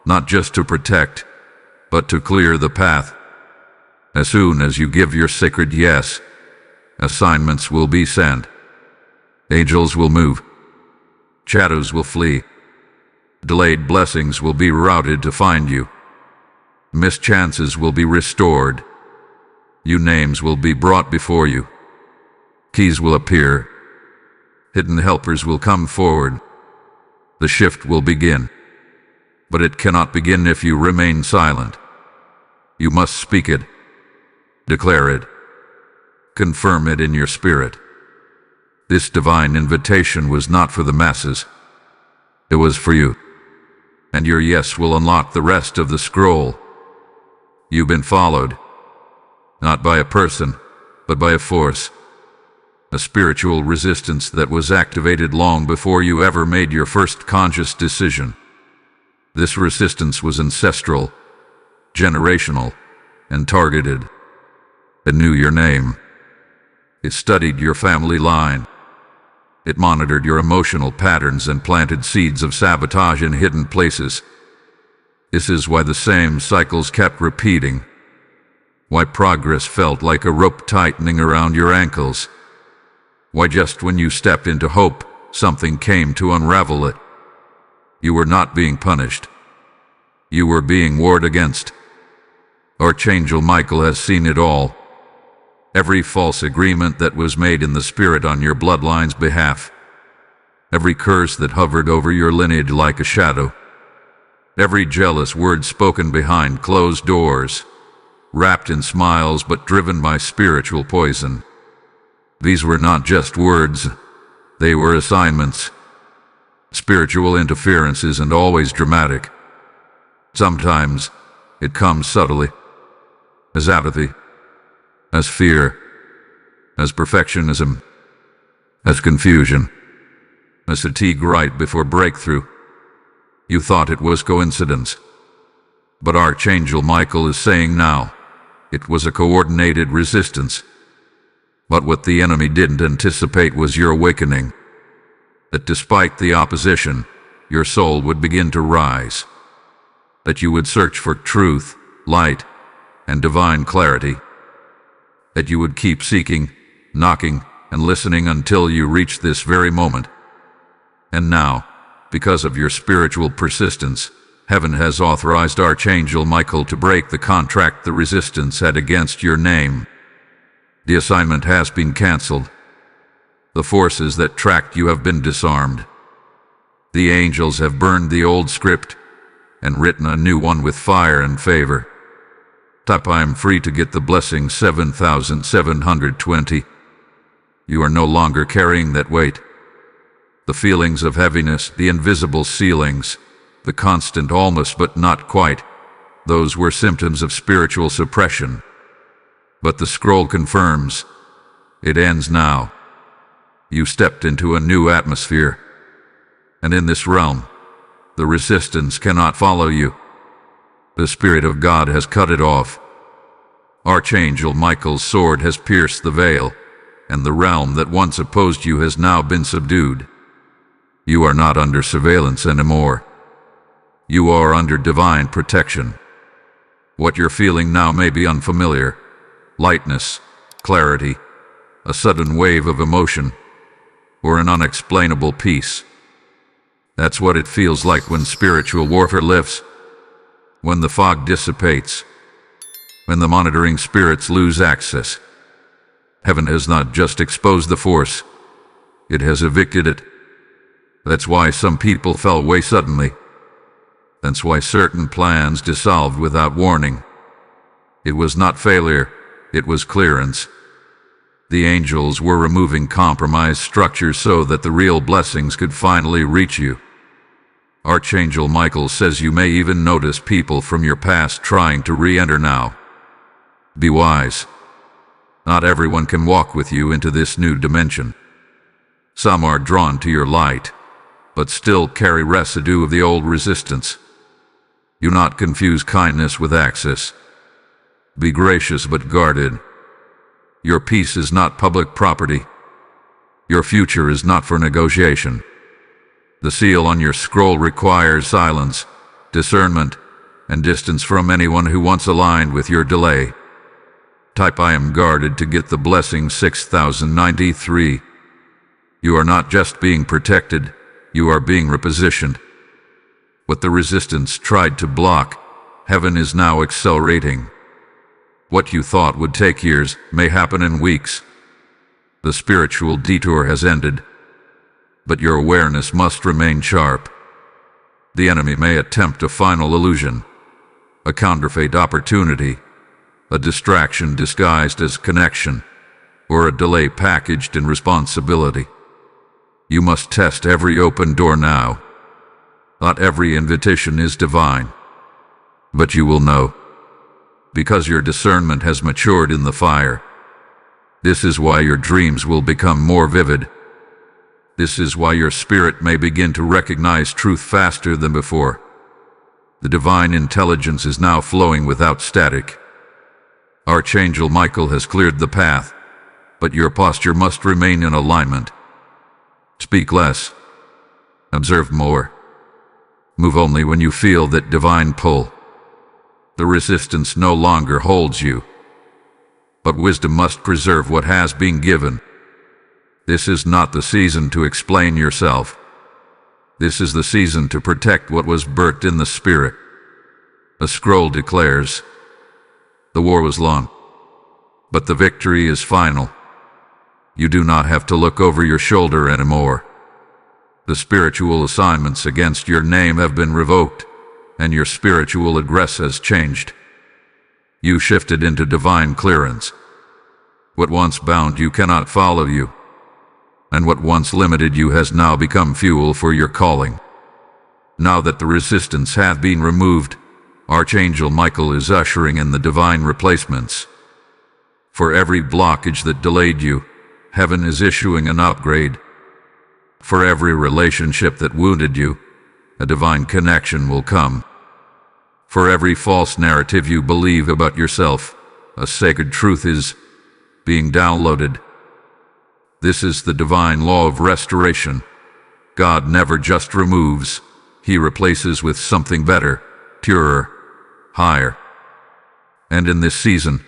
not just to protect, but to clear the path. As soon as you give your sacred yes, assignments will be sent. Angels will move. Shadows will flee. Delayed blessings will be routed to find you. Mischances will be restored. New names will be brought before you. Keys will appear. Hidden helpers will come forward. The shift will begin. But it cannot begin if you remain silent. You must speak it. Declare it. Confirm it in your spirit. This divine invitation was not for the masses. It was for you. And your yes will unlock the rest of the scroll. You've been followed. Not by a person, but by a force. A spiritual resistance that was activated long before you ever made your first conscious decision. This resistance was ancestral, generational, and targeted. It knew your name. It studied your family line. It monitored your emotional patterns and planted seeds of sabotage in hidden places. This is why the same cycles kept repeating. Why progress felt like a rope tightening around your ankles. Why just when you stepped into hope, something came to unravel it. You were not being punished. You were being warred against. Archangel Michael has seen it all. Every false agreement that was made in the spirit on your bloodline's behalf. Every curse that hovered over your lineage like a shadow. Every jealous word spoken behind closed doors. Wrapped in smiles but driven by spiritual poison. These were not just words, they were assignments. Spiritual interference isn't always dramatic. Sometimes it comes subtly, as apathy, as fear, as perfectionism, as confusion, as fatigue right before breakthrough. You thought it was coincidence. But Archangel Michael is saying now, it was a coordinated resistance. But what the enemy didn't anticipate was your awakening. That despite the opposition, your soul would begin to rise. That you would search for truth, light, and divine clarity. That you would keep seeking, knocking, and listening until you reach this very moment. And now, because of your spiritual persistence, heaven has authorized Archangel Michael to break the contract the resistance had against your name. The assignment has been canceled. The forces that tracked you have been disarmed. The angels have burned the old script and written a new one with fire and favor. Type "I am free" to get the blessing 7720. You are no longer carrying that weight. The feelings of heaviness, the invisible ceilings, the constant almost but not quite, those were symptoms of spiritual suppression. But the scroll confirms, it ends now. You stepped into a new atmosphere. And in this realm, the resistance cannot follow you. The Spirit of God has cut it off. Archangel Michael's sword has pierced the veil, and the realm that once opposed you has now been subdued. You are not under surveillance anymore. You are under divine protection. What you're feeling now may be unfamiliar. Lightness, clarity, a sudden wave of emotion, or an unexplainable peace. That's what it feels like when spiritual warfare lifts, when the fog dissipates, when the monitoring spirits lose access. Heaven has not just exposed the force, it has evicted it. That's why some people fell away suddenly. That's why certain plans dissolved without warning. It was not failure, it was clearance. The angels were removing compromised structures so that the real blessings could finally reach you. Archangel Michael says you may even notice people from your past trying to re-enter now. Be wise. Not everyone can walk with you into this new dimension. Some are drawn to your light, but still carry residue of the old resistance. Do not confuse kindness with access. Be gracious but guarded. Your peace is not public property. Your future is not for negotiation. The seal on your scroll requires silence, discernment, and distance from anyone who once aligned with your delay. Type I am guarded to get the blessing 6093. You are not just being protected, you are being repositioned. What the resistance tried to block, heaven is now accelerating. What you thought would take years may happen in weeks. The spiritual detour has ended, but your awareness must remain sharp. The enemy may attempt a final illusion, a counterfeit opportunity, a distraction disguised as connection, or a delay packaged in responsibility. You must test every open door now. Not every invitation is divine, but you will know, because your discernment has matured in the fire. This is why your dreams will become more vivid. This is why your spirit may begin to recognize truth faster than before. The divine intelligence is now flowing without static. Archangel Michael has cleared the path, but your posture must remain in alignment. Speak less. Observe more. Move only when you feel that divine pull. The resistance no longer holds you, but wisdom must preserve what has been given. This is not the season to explain yourself. This is the season to protect what was birthed in the spirit. A scroll declares, the war was long, but the victory is final. You do not have to look over your shoulder anymore. The spiritual assignments against your name have been revoked, and your spiritual address has changed. You shifted into divine clearance. What once bound you cannot follow you, and what once limited you has now become fuel for your calling. Now that the resistance hath been removed, Archangel Michael is ushering in the divine replacements. For every blockage that delayed you, heaven is issuing an upgrade. For every relationship that wounded you, a divine connection will come. For every false narrative you believe about yourself, a sacred truth is being downloaded. This is the divine law of restoration. God never just removes, He replaces with something better, purer, higher. And in this season,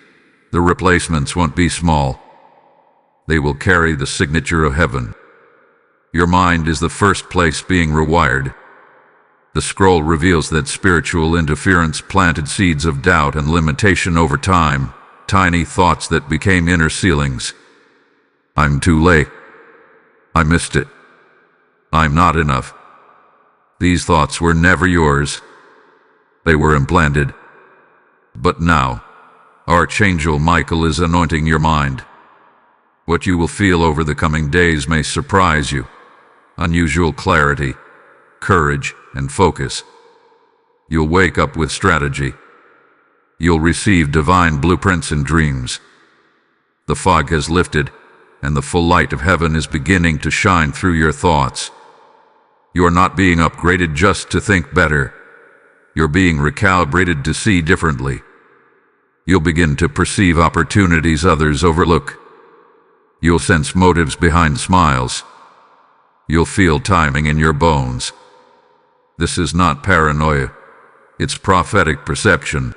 the replacements won't be small. They will carry the signature of heaven. Your mind is the first place being rewired. The scroll reveals that spiritual interference planted seeds of doubt and limitation over time, tiny thoughts that became inner ceilings. I'm too late. I missed it. I'm not enough. These thoughts were never yours. They were implanted. But now, Archangel Michael is anointing your mind. What you will feel over the coming days may surprise you. Unusual clarity, courage, and focus. You'll wake up with strategy. You'll receive divine blueprints and dreams. The fog has lifted, and the full light of heaven is beginning to shine through your thoughts. You are not being upgraded just to think better. You're being recalibrated to see differently. You'll begin to perceive opportunities others overlook. You'll sense motives behind smiles. You'll feel timing in your bones. This is not paranoia. It's prophetic perception.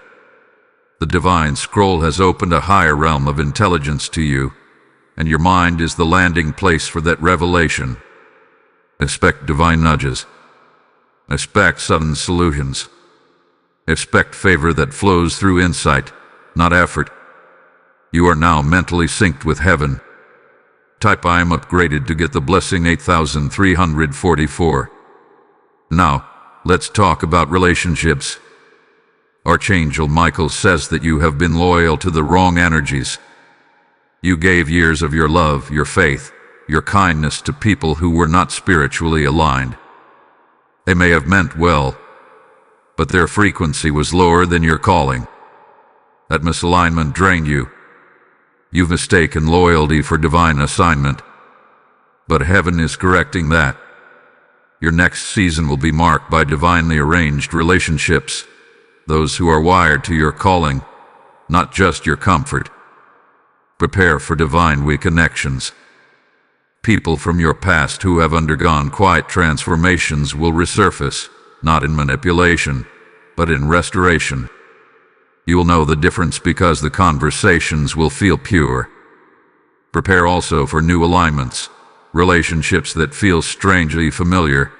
The divine scroll has opened a higher realm of intelligence to you, and your mind is the landing place for that revelation. Expect divine nudges. Expect sudden solutions. Expect favor that flows through insight, not effort. You are now mentally synced with heaven. Type I am upgraded to get the blessing 8344. Now, let's talk about relationships. Archangel Michael says that you have been loyal to the wrong energies. You gave years of your love, your faith, your kindness to people who were not spiritually aligned. They may have meant well, but their frequency was lower than your calling. That misalignment drained you. You've mistaken loyalty for divine assignment. But heaven is correcting that. Your next season will be marked by divinely arranged relationships, those who are wired to your calling, not just your comfort. Prepare for divine reconnections. People from your past who have undergone quiet transformations will resurface, not in manipulation, but in restoration. You will know the difference because the conversations will feel pure. Prepare also for new alignments, relationships that feel strangely familiar,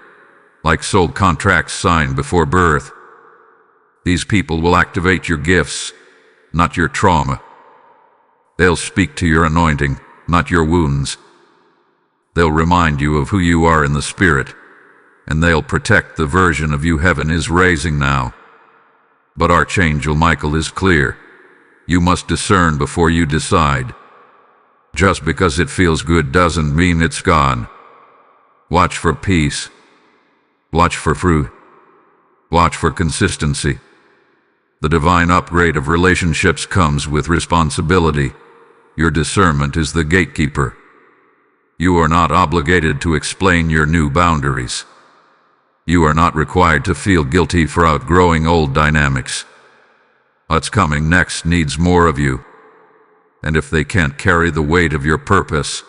like soul contracts signed before birth. These people will activate your gifts, not your trauma. They'll speak to your anointing, not your wounds. They'll remind you of who you are in the spirit, and they'll protect the version of you heaven is raising now. But Archangel Michael is clear. You must discern before you decide. Just because it feels good doesn't mean it's gone. Watch for peace. Watch for fruit. Watch for consistency. The divine upgrade of relationships comes with responsibility. Your discernment is the gatekeeper. You are not obligated to explain your new boundaries. You are not required to feel guilty for outgrowing old dynamics. What's coming next needs more of you. And if they can't carry the weight of your purpose,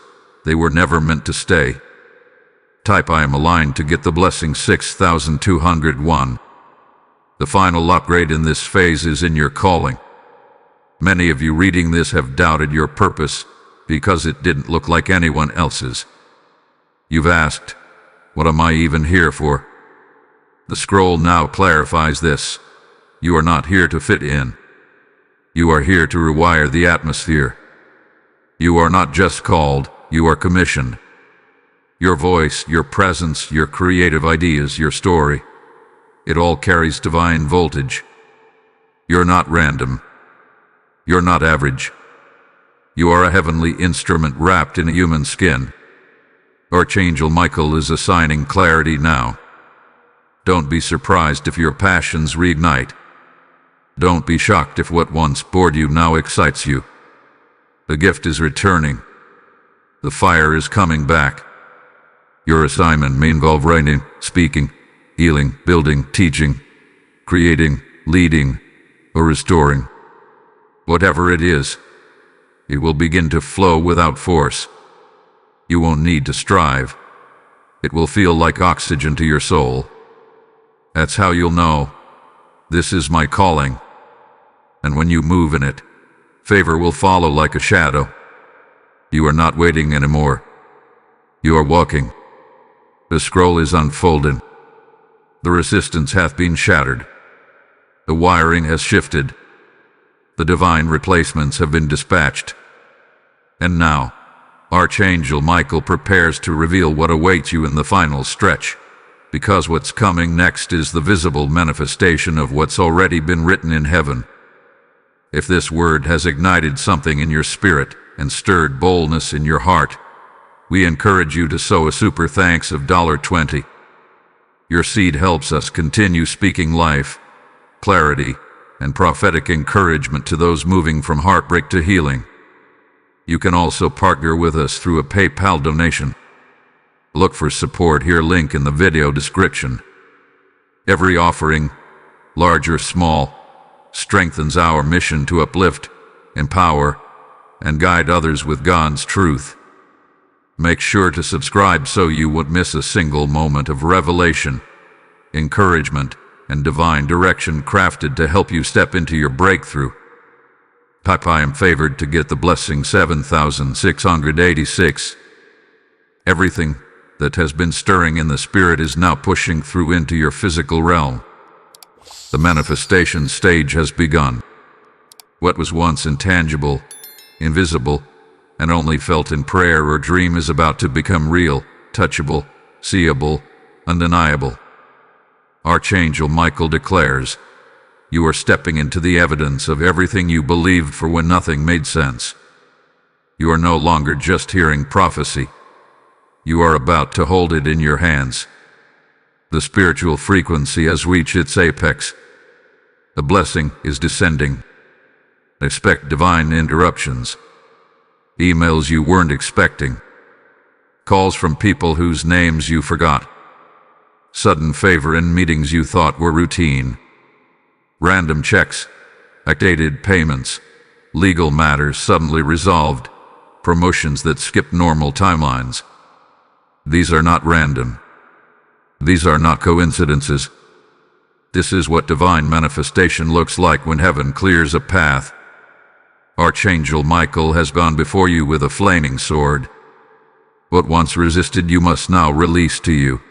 they were never meant to stay. Type I am aligned to get the blessing 6201. The final upgrade in this phase is in your calling. Many of you reading this have doubted your purpose because it didn't look like anyone else's. You've asked, what am I even here for? The scroll now clarifies this. You are not here to fit in. You are here to rewire the atmosphere. You are not just called, you are commissioned. Your voice, your presence, your creative ideas, your story, it all carries divine voltage. You're not random. You're not average. You are a heavenly instrument wrapped in a human skin. Archangel Michael is assigning clarity now. Don't be surprised if your passions reignite. Don't be shocked if what once bored you now excites you. The gift is returning. The fire is coming back. Your assignment may involve writing, speaking, healing, building, teaching, creating, leading, or restoring. Whatever it is, it will begin to flow without force. You won't need to strive. It will feel like oxygen to your soul. That's how you'll know, this is my calling. And when you move in it, favor will follow like a shadow. You are not waiting anymore. You are walking. The scroll is unfolding. The resistance hath been shattered. The wiring has shifted. The divine replacements have been dispatched. And now, Archangel Michael prepares to reveal what awaits you in the final stretch, because what's coming next is the visible manifestation of what's already been written in heaven. If this word has ignited something in your spirit and stirred boldness in your heart, we encourage you to sow a super thanks of $20. Your seed helps us continue speaking life, clarity, and prophetic encouragement to those moving from heartbreak to healing. You can also partner with us through a PayPal donation. Look for support here, link in the video description. Every offering, large or small, strengthens our mission to uplift, empower, and guide others with God's truth. Make sure to subscribe so you won't miss a single moment of revelation, encouragement, and divine direction crafted to help you step into your breakthrough. Type I am favored to get the blessing 7686. Everything that has been stirring in the spirit is now pushing through into your physical realm. The manifestation stage has begun. What was once intangible, invisible, and only felt in prayer or dream is about to become real, touchable, seeable, undeniable. Archangel Michael declares, you are stepping into the evidence of everything you believed for when nothing made sense. You are no longer just hearing prophecy. You are about to hold it in your hands. The spiritual frequency has reached its apex. The blessing is descending. Expect divine interruptions. Emails you weren't expecting. Calls from people whose names you forgot. Sudden favor in meetings you thought were routine. Random checks, backdated payments, legal matters suddenly resolved, promotions that skip normal timelines. These are not random. These are not coincidences. This is what divine manifestation looks like when heaven clears a path. Archangel Michael has gone before you with a flaming sword. What once resisted you must now release to you.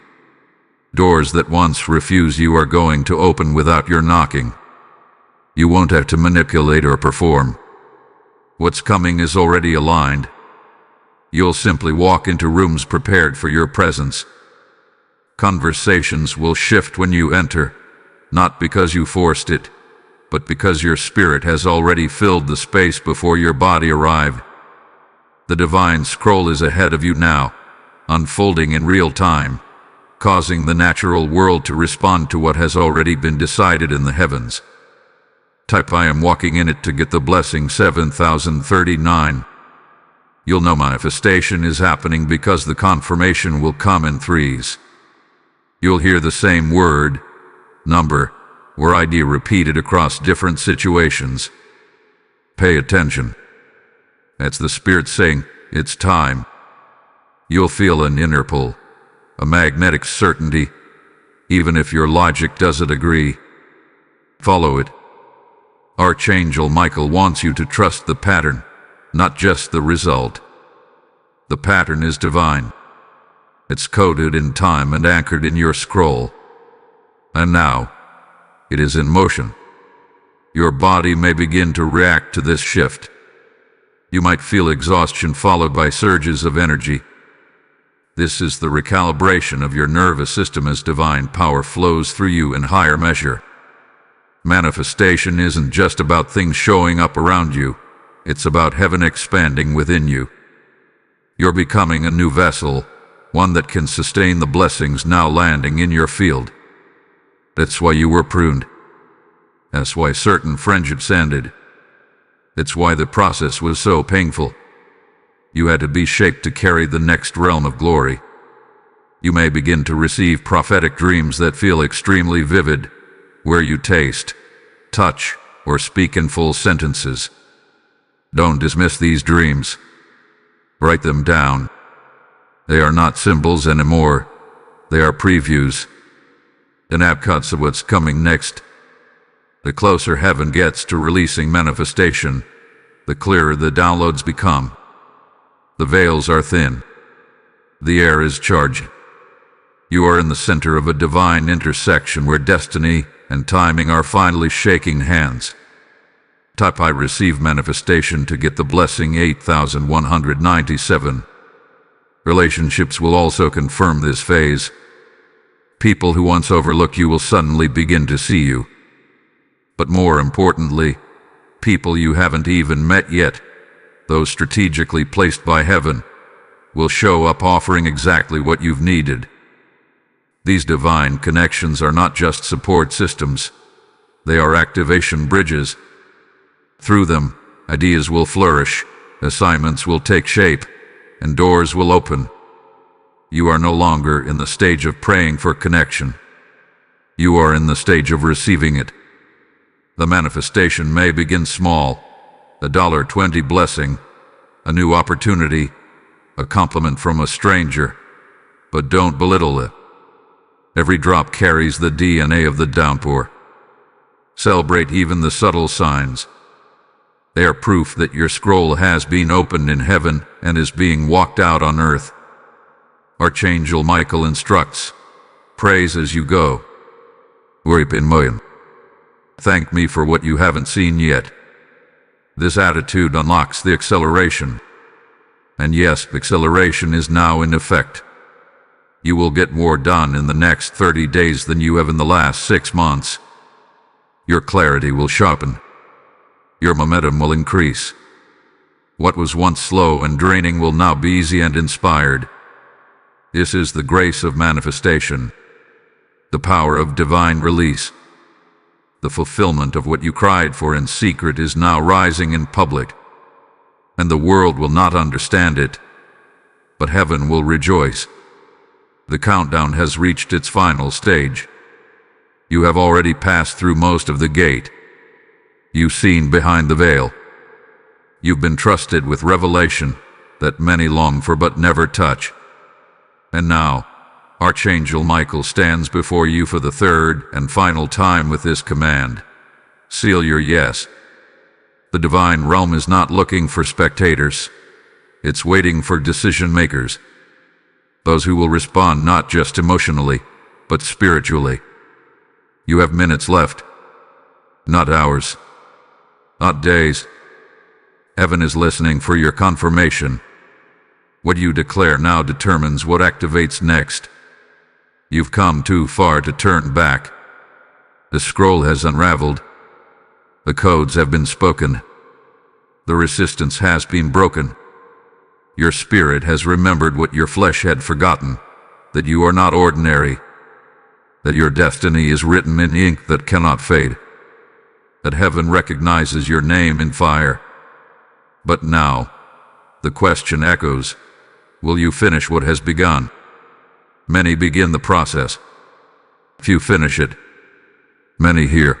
Doors that once refused you are going to open without your knocking. You won't have to manipulate or perform. What's coming is already aligned. You'll simply walk into rooms prepared for your presence. Conversations will shift when you enter, not because you forced it, but because your spirit has already filled the space before your body arrived. The divine scroll is ahead of you now, unfolding in real time, causing the natural world to respond to what has already been decided in the heavens. Type I am walking in it to get the blessing 7039. You'll know manifestation is happening because the confirmation will come in threes. You'll hear the same word, number, or idea repeated across different situations. Pay attention. That's the Spirit saying, it's time. You'll feel an inner pull, a magnetic certainty, even if your logic doesn't agree. Follow it. Archangel Michael wants you to trust the pattern, not just the result. The pattern is divine. It's coded in time and anchored in your scroll. And now, it is in motion. Your body may begin to react to this shift. You might feel exhaustion followed by surges of energy. This is the recalibration of your nervous system as divine power flows through you in higher measure. Manifestation isn't just about things showing up around you. It's about heaven expanding within you. You're becoming a new vessel, one that can sustain the blessings now landing in your field. That's why you were pruned. That's why certain friendships ended. It's why the process was so painful. You had to be shaped to carry the next realm of glory. You may begin to receive prophetic dreams that feel extremely vivid, where you taste, touch, or speak in full sentences. Don't dismiss these dreams. Write them down. They are not symbols anymore. They are previews. Snapshots of what's coming next. The closer heaven gets to releasing manifestation, the clearer the downloads become. The veils are thin. The air is charged. You are in the center of a divine intersection where destiny and timing are finally shaking hands. Type I receive manifestation to get the blessing 8197. Relationships will also confirm this phase. People who once overlooked you will suddenly begin to see you. But more importantly, people you haven't even met yet, those strategically placed by heaven, will show up offering exactly what you've needed. These divine connections are not just support systems. They are activation bridges. Through them, ideas will flourish, assignments will take shape, and doors will open. You are no longer in the stage of praying for connection. You are in the stage of receiving it. The manifestation may begin small, a $20 blessing, a new opportunity, a compliment from a stranger, but don't belittle it. Every drop carries the DNA of the downpour. Celebrate even the subtle signs. They are proof that your scroll has been opened in heaven and is being walked out on earth. Archangel Michael instructs, praise as you go. Thank me for what you haven't seen yet. This attitude unlocks the acceleration. And yes, acceleration is now in effect. You will get more done in the next 30 days than you have in the last 6 months. Your clarity will sharpen. Your momentum will increase. What was once slow and draining will now be easy and inspired. This is the grace of manifestation, the power of divine release. The fulfillment of what you cried for in secret is now rising in public, and the world will not understand it, but heaven will rejoice. The countdown has reached its final stage. You have already passed through most of the gate. You've seen behind the veil. You've been trusted with revelation that many long for but never touch. And now, Archangel Michael stands before you for the third and final time with this command. Seal your yes. The divine realm is not looking for spectators. It's waiting for decision makers. Those who will respond not just emotionally, but spiritually. You have minutes left, not hours, not days. Heaven is listening for your confirmation. What you declare now determines what activates next. You've come too far to turn back. The scroll has unraveled. The codes have been spoken. The resistance has been broken. Your spirit has remembered what your flesh had forgotten, that you are not ordinary, that your destiny is written in ink that cannot fade, that heaven recognizes your name in fire. But now, the question echoes, will you finish what has begun? Many begin the process. Few finish it. Many hear.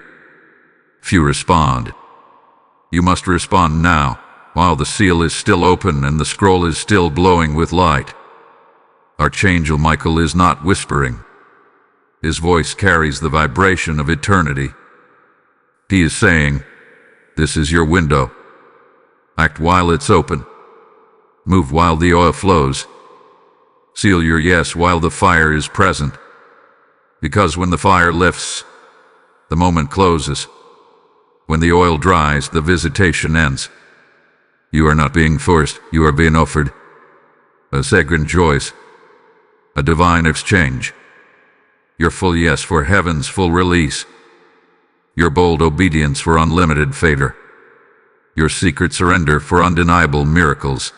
Few respond. You must respond now, while the seal is still open and the scroll is still glowing with light. Archangel Michael is not whispering. His voice carries the vibration of eternity. He is saying, this is your window. Act while it's open. Move while the oil flows. Seal your yes while the fire is present. Because when the fire lifts, the moment closes. When the oil dries, the visitation ends. You are not being forced, you are being offered. A sacred choice. A divine exchange. Your full yes for heaven's full release. Your bold obedience for unlimited favor. Your secret surrender for undeniable miracles.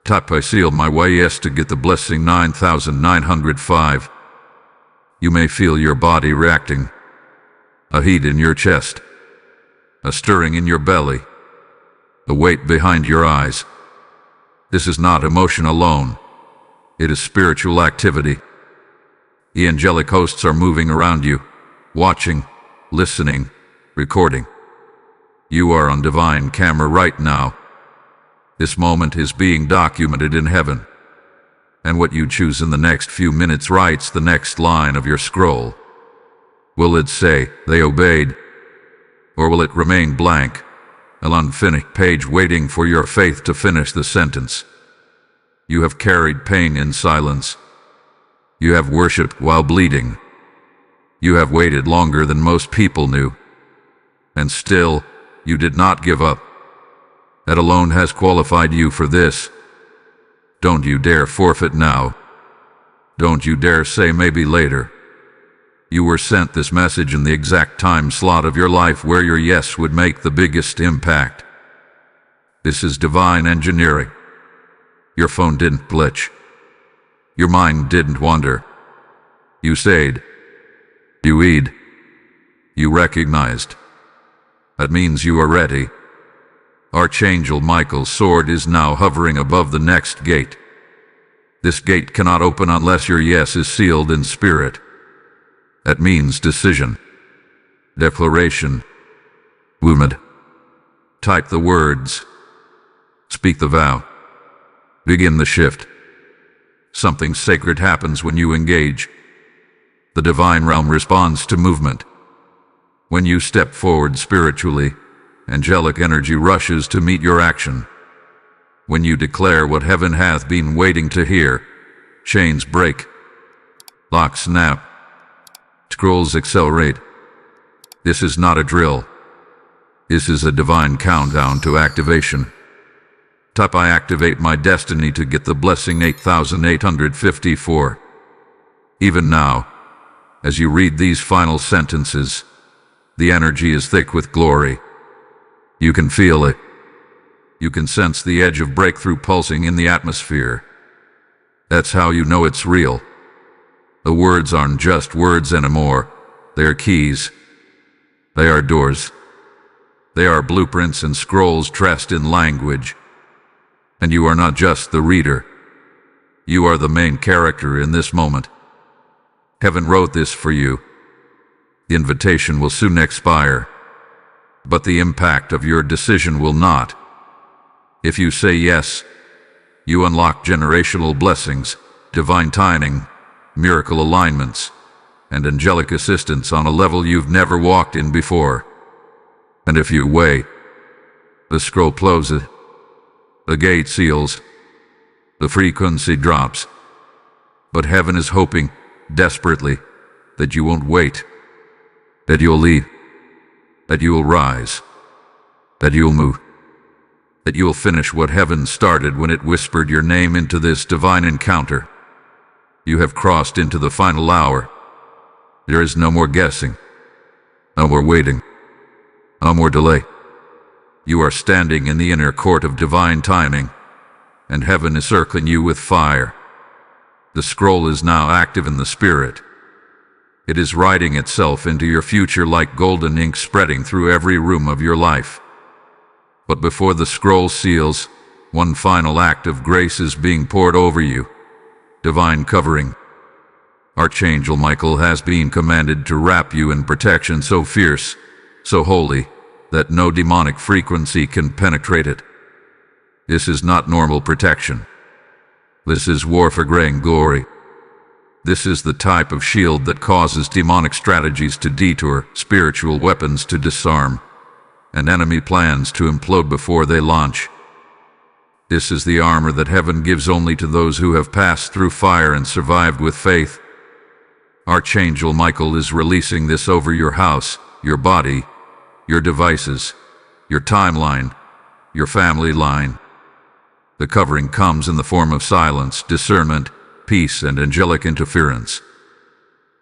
Tap I seal my way yes to get the blessing 9905. You may feel your body reacting. A heat in your chest. A stirring in your belly. A weight behind your eyes. This is not emotion alone. It is spiritual activity. The angelic hosts are moving around you, watching, listening, recording. You are on divine camera right now. This moment is being documented in heaven. And what you choose in the next few minutes writes the next line of your scroll. Will it say, they obeyed? Or will it remain blank, an unfinished page waiting for your faith to finish the sentence? You have carried pain in silence. You have worshipped while bleeding. You have waited longer than most people knew. And still, you did not give up. That alone has qualified you for this. Don't you dare forfeit now. Don't you dare say maybe later. You were sent this message in the exact time slot of your life where your yes would make the biggest impact. This is divine engineering. Your phone didn't glitch. Your mind didn't wander. You stayed. You eat. You recognized. That means you are ready. Archangel Michael's sword is now hovering above the next gate. This gate cannot open unless your yes is sealed in spirit. That means decision, declaration, movement. Type the words, speak the vow. Begin the shift. Something sacred happens when you engage. The divine realm responds to movement. When you step forward spiritually, angelic energy rushes to meet your action. When you declare what heaven hath been waiting to hear, chains break, locks snap, scrolls accelerate. This is not a drill. This is a divine countdown to activation. Type I activate my destiny to get the blessing 8854. Even now, as you read these final sentences, the energy is thick with glory. You can feel it. You can sense the edge of breakthrough pulsing in the atmosphere. That's how you know it's real. The words aren't just words anymore. They are keys. They are doors. They are blueprints and scrolls dressed in language. And you are not just the reader. You are the main character in this moment. Heaven wrote this for you. The invitation will soon expire, but the impact of your decision will not. If you say yes, you unlock generational blessings, divine timing, miracle alignments, and angelic assistance on a level you've never walked in before. And if you wait, the scroll closes, the gate seals, the frequency drops. But heaven is hoping, desperately, that you won't wait, that you'll leave, that you'll rise, that you'll move, that you'll finish what heaven started when it whispered your name into this divine encounter. You have crossed into the final hour. There is no more guessing, no more waiting, no more delay. You are standing in the inner court of divine timing, and heaven is circling you with fire. The scroll is now active in the spirit. It is writing itself into your future like golden ink spreading through every room of your life. But before the scroll seals, one final act of grace is being poured over you. Divine covering. Archangel Michael has been commanded to wrap you in protection so fierce, so holy, that no demonic frequency can penetrate it. This is not normal protection. This is warfare grand glory. This is the type of shield that causes demonic strategies to detour, spiritual weapons to disarm, and enemy plans to implode before they launch. This is the armor that heaven gives only to those who have passed through fire and survived with faith. Archangel Michael is releasing this over your house, your body, your devices, your timeline, your family line. The covering comes in the form of silence, discernment, peace, and angelic interference.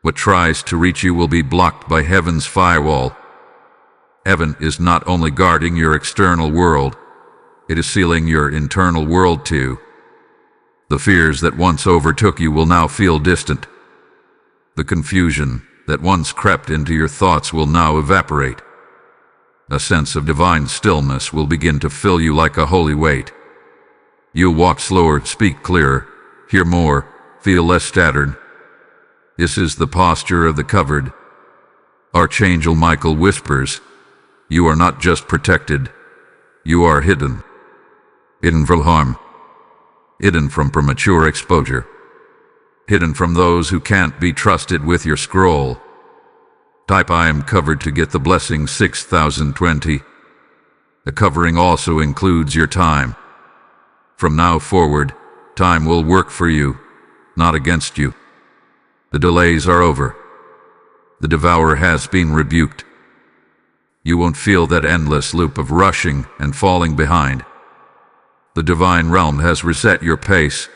What tries to reach you will be blocked by heaven's firewall. Heaven is not only guarding your external world, it is sealing your internal world too. The fears that once overtook you will now feel distant. The confusion that once crept into your thoughts will now evaporate. A sense of divine stillness will begin to fill you like a holy weight. You'll walk slower, speak clearer, hear more, feel less scattered. This is the posture of the covered. Archangel Michael whispers, you are not just protected, you are hidden. Hidden from harm. Hidden from premature exposure. Hidden from those who can't be trusted with your scroll. Type I am covered to get the blessing 6020. The covering also includes your time. From now forward, time will work for you, not against you. The delays are over. The devourer has been rebuked. You won't feel that endless loop of rushing and falling behind. The divine realm has reset your pace.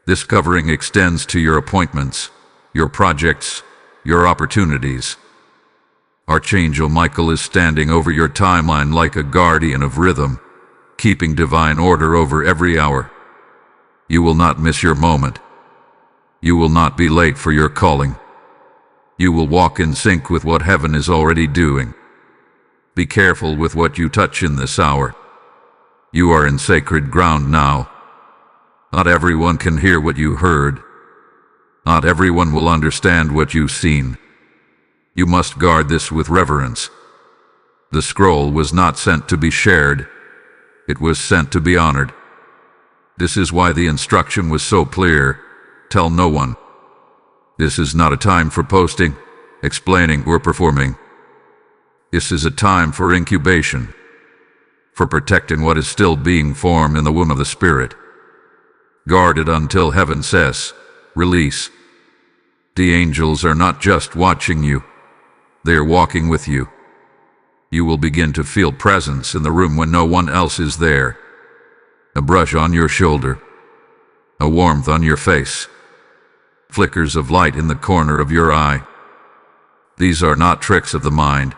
This covering extends to your appointments, your projects, your opportunities. Archangel Michael is standing over your timeline like a guardian of rhythm, keeping divine order over every hour. You will not miss your moment. You will not be late for your calling. You will walk in sync with what heaven is already doing. Be careful with what you touch in this hour. You are in sacred ground now. Not everyone can hear what you heard. Not everyone will understand what you've seen. You must guard this with reverence. The scroll was not sent to be shared. It was sent to be honored. This is why the instruction was so clear. Tell no one. This is not a time for posting, explaining, or performing. This is a time for incubation, for protecting what is still being formed in the womb of the Spirit. Guard it until heaven says, release. The angels are not just watching you, they are walking with you. You will begin to feel presence in the room when no one else is there. A brush on your shoulder, a warmth on your face, flickers of light in the corner of your eye. These are not tricks of the mind.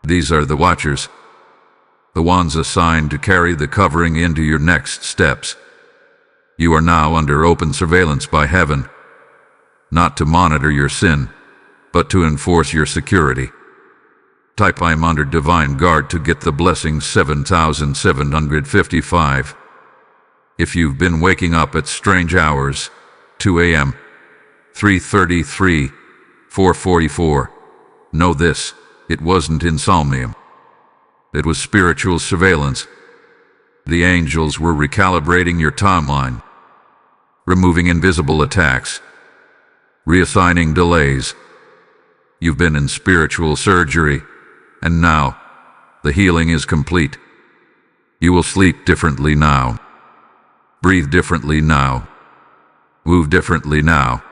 These are the watchers, the ones assigned to carry the covering into your next steps. You are now under open surveillance by heaven, not to monitor your sin, but to enforce your security. Type I'm under divine guard to get the blessings 7,755. If you've been waking up at strange hours, 2 a.m., 3:33, 4:44, know this, it wasn't insomnia. It was spiritual surveillance. The angels were recalibrating your timeline, removing invisible attacks, reassigning delays. You've been in spiritual surgery, and now the healing is complete. You will sleep differently now, breathe differently now, move differently now,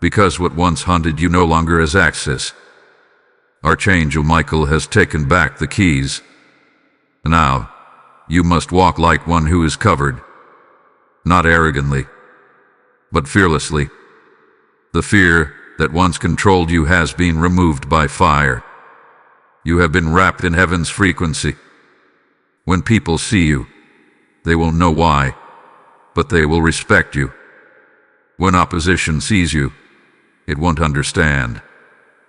because what once haunted you no longer has access. Archangel Michael has taken back the keys. Now, you must walk like one who is covered, not arrogantly, but fearlessly. The fear that once controlled you has been removed by fire. You have been wrapped in heaven's frequency. When people see you, they won't know why, but they will respect you. When opposition sees you, it won't understand,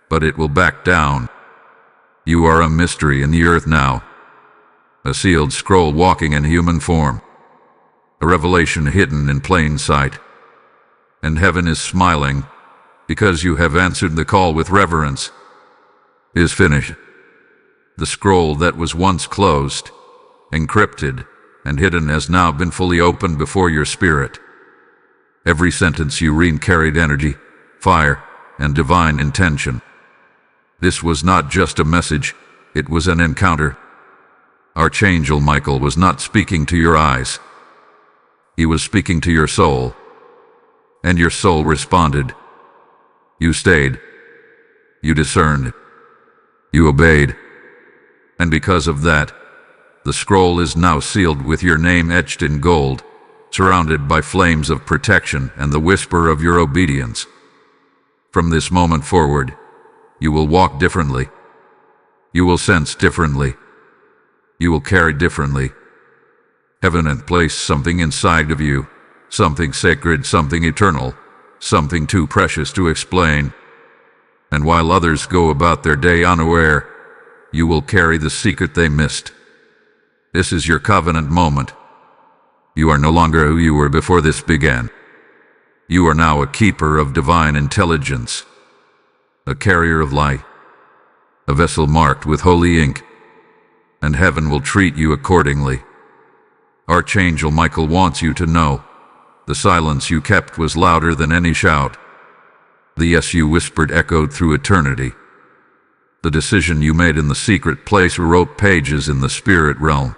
but it will back down. You are a mystery in the earth now, a sealed scroll walking in human form, a revelation hidden in plain sight. And heaven is smiling because you have answered the call with reverence. It is finished. The scroll that was once closed, encrypted, and hidden has now been fully opened before your spirit. Every sentence you read carried energy, fire, and divine intention. This was not just a message, it was an encounter. Archangel Michael was not speaking to your eyes. He was speaking to your soul. And your soul responded. You stayed. You discerned. You obeyed. And because of that, the scroll is now sealed with your name etched in gold, surrounded by flames of protection and the whisper of your obedience. From this moment forward, you will walk differently. You will sense differently. You will carry differently. Heaven has placed something inside of you, something sacred, something eternal, something too precious to explain. And while others go about their day unaware, you will carry the secret they missed. This is your covenant moment. You are no longer who you were before this began. You are now a keeper of divine intelligence, a carrier of light, a vessel marked with holy ink, and heaven will treat you accordingly. Archangel Michael wants you to know, the silence you kept was louder than any shout. The yes you whispered echoed through eternity. The decision you made in the secret place wrote pages in the spirit realm.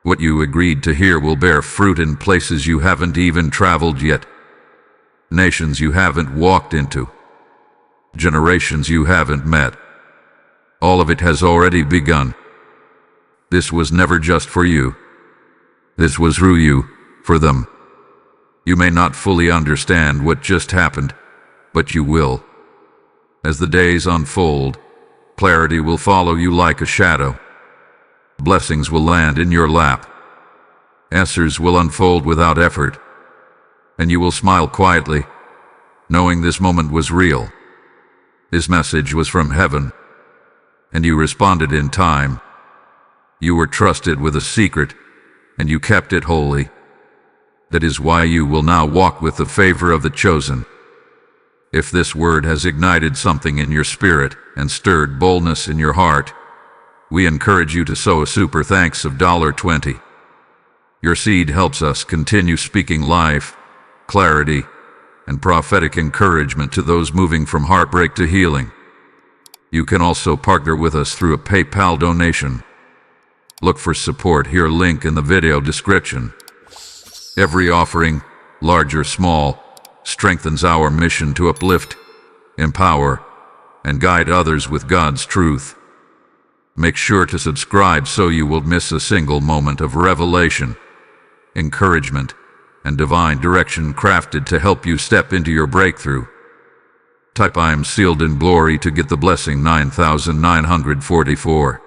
What you agreed to hear will bear fruit in places you haven't even traveled yet, nations you haven't walked into, generations you haven't met. All of it has already begun. This was never just for you. This was through you, for them. You may not fully understand what just happened, but you will. As the days unfold, clarity will follow you like a shadow. Blessings will land in your lap. Answers will unfold without effort. And you will smile quietly, knowing this moment was real. This message was from heaven, and you responded in time. You were trusted with a secret, and you kept it holy. That is why you will now walk with the favor of the chosen. If this word has ignited something in your spirit and stirred boldness in your heart, we encourage you to sow a super thanks of $20. Your seed helps us continue speaking life, clarity, and prophetic encouragement to those moving from heartbreak to healing. You can also partner with us through a PayPal donation. Look for support here, link in the video description. Every offering, large or small, strengthens our mission to uplift, empower, and guide others with God's truth. Make sure to subscribe so you will miss a single moment of revelation, encouragement, and divine direction crafted to help you step into your breakthrough. Type "I am sealed in glory" to get the blessing 9944.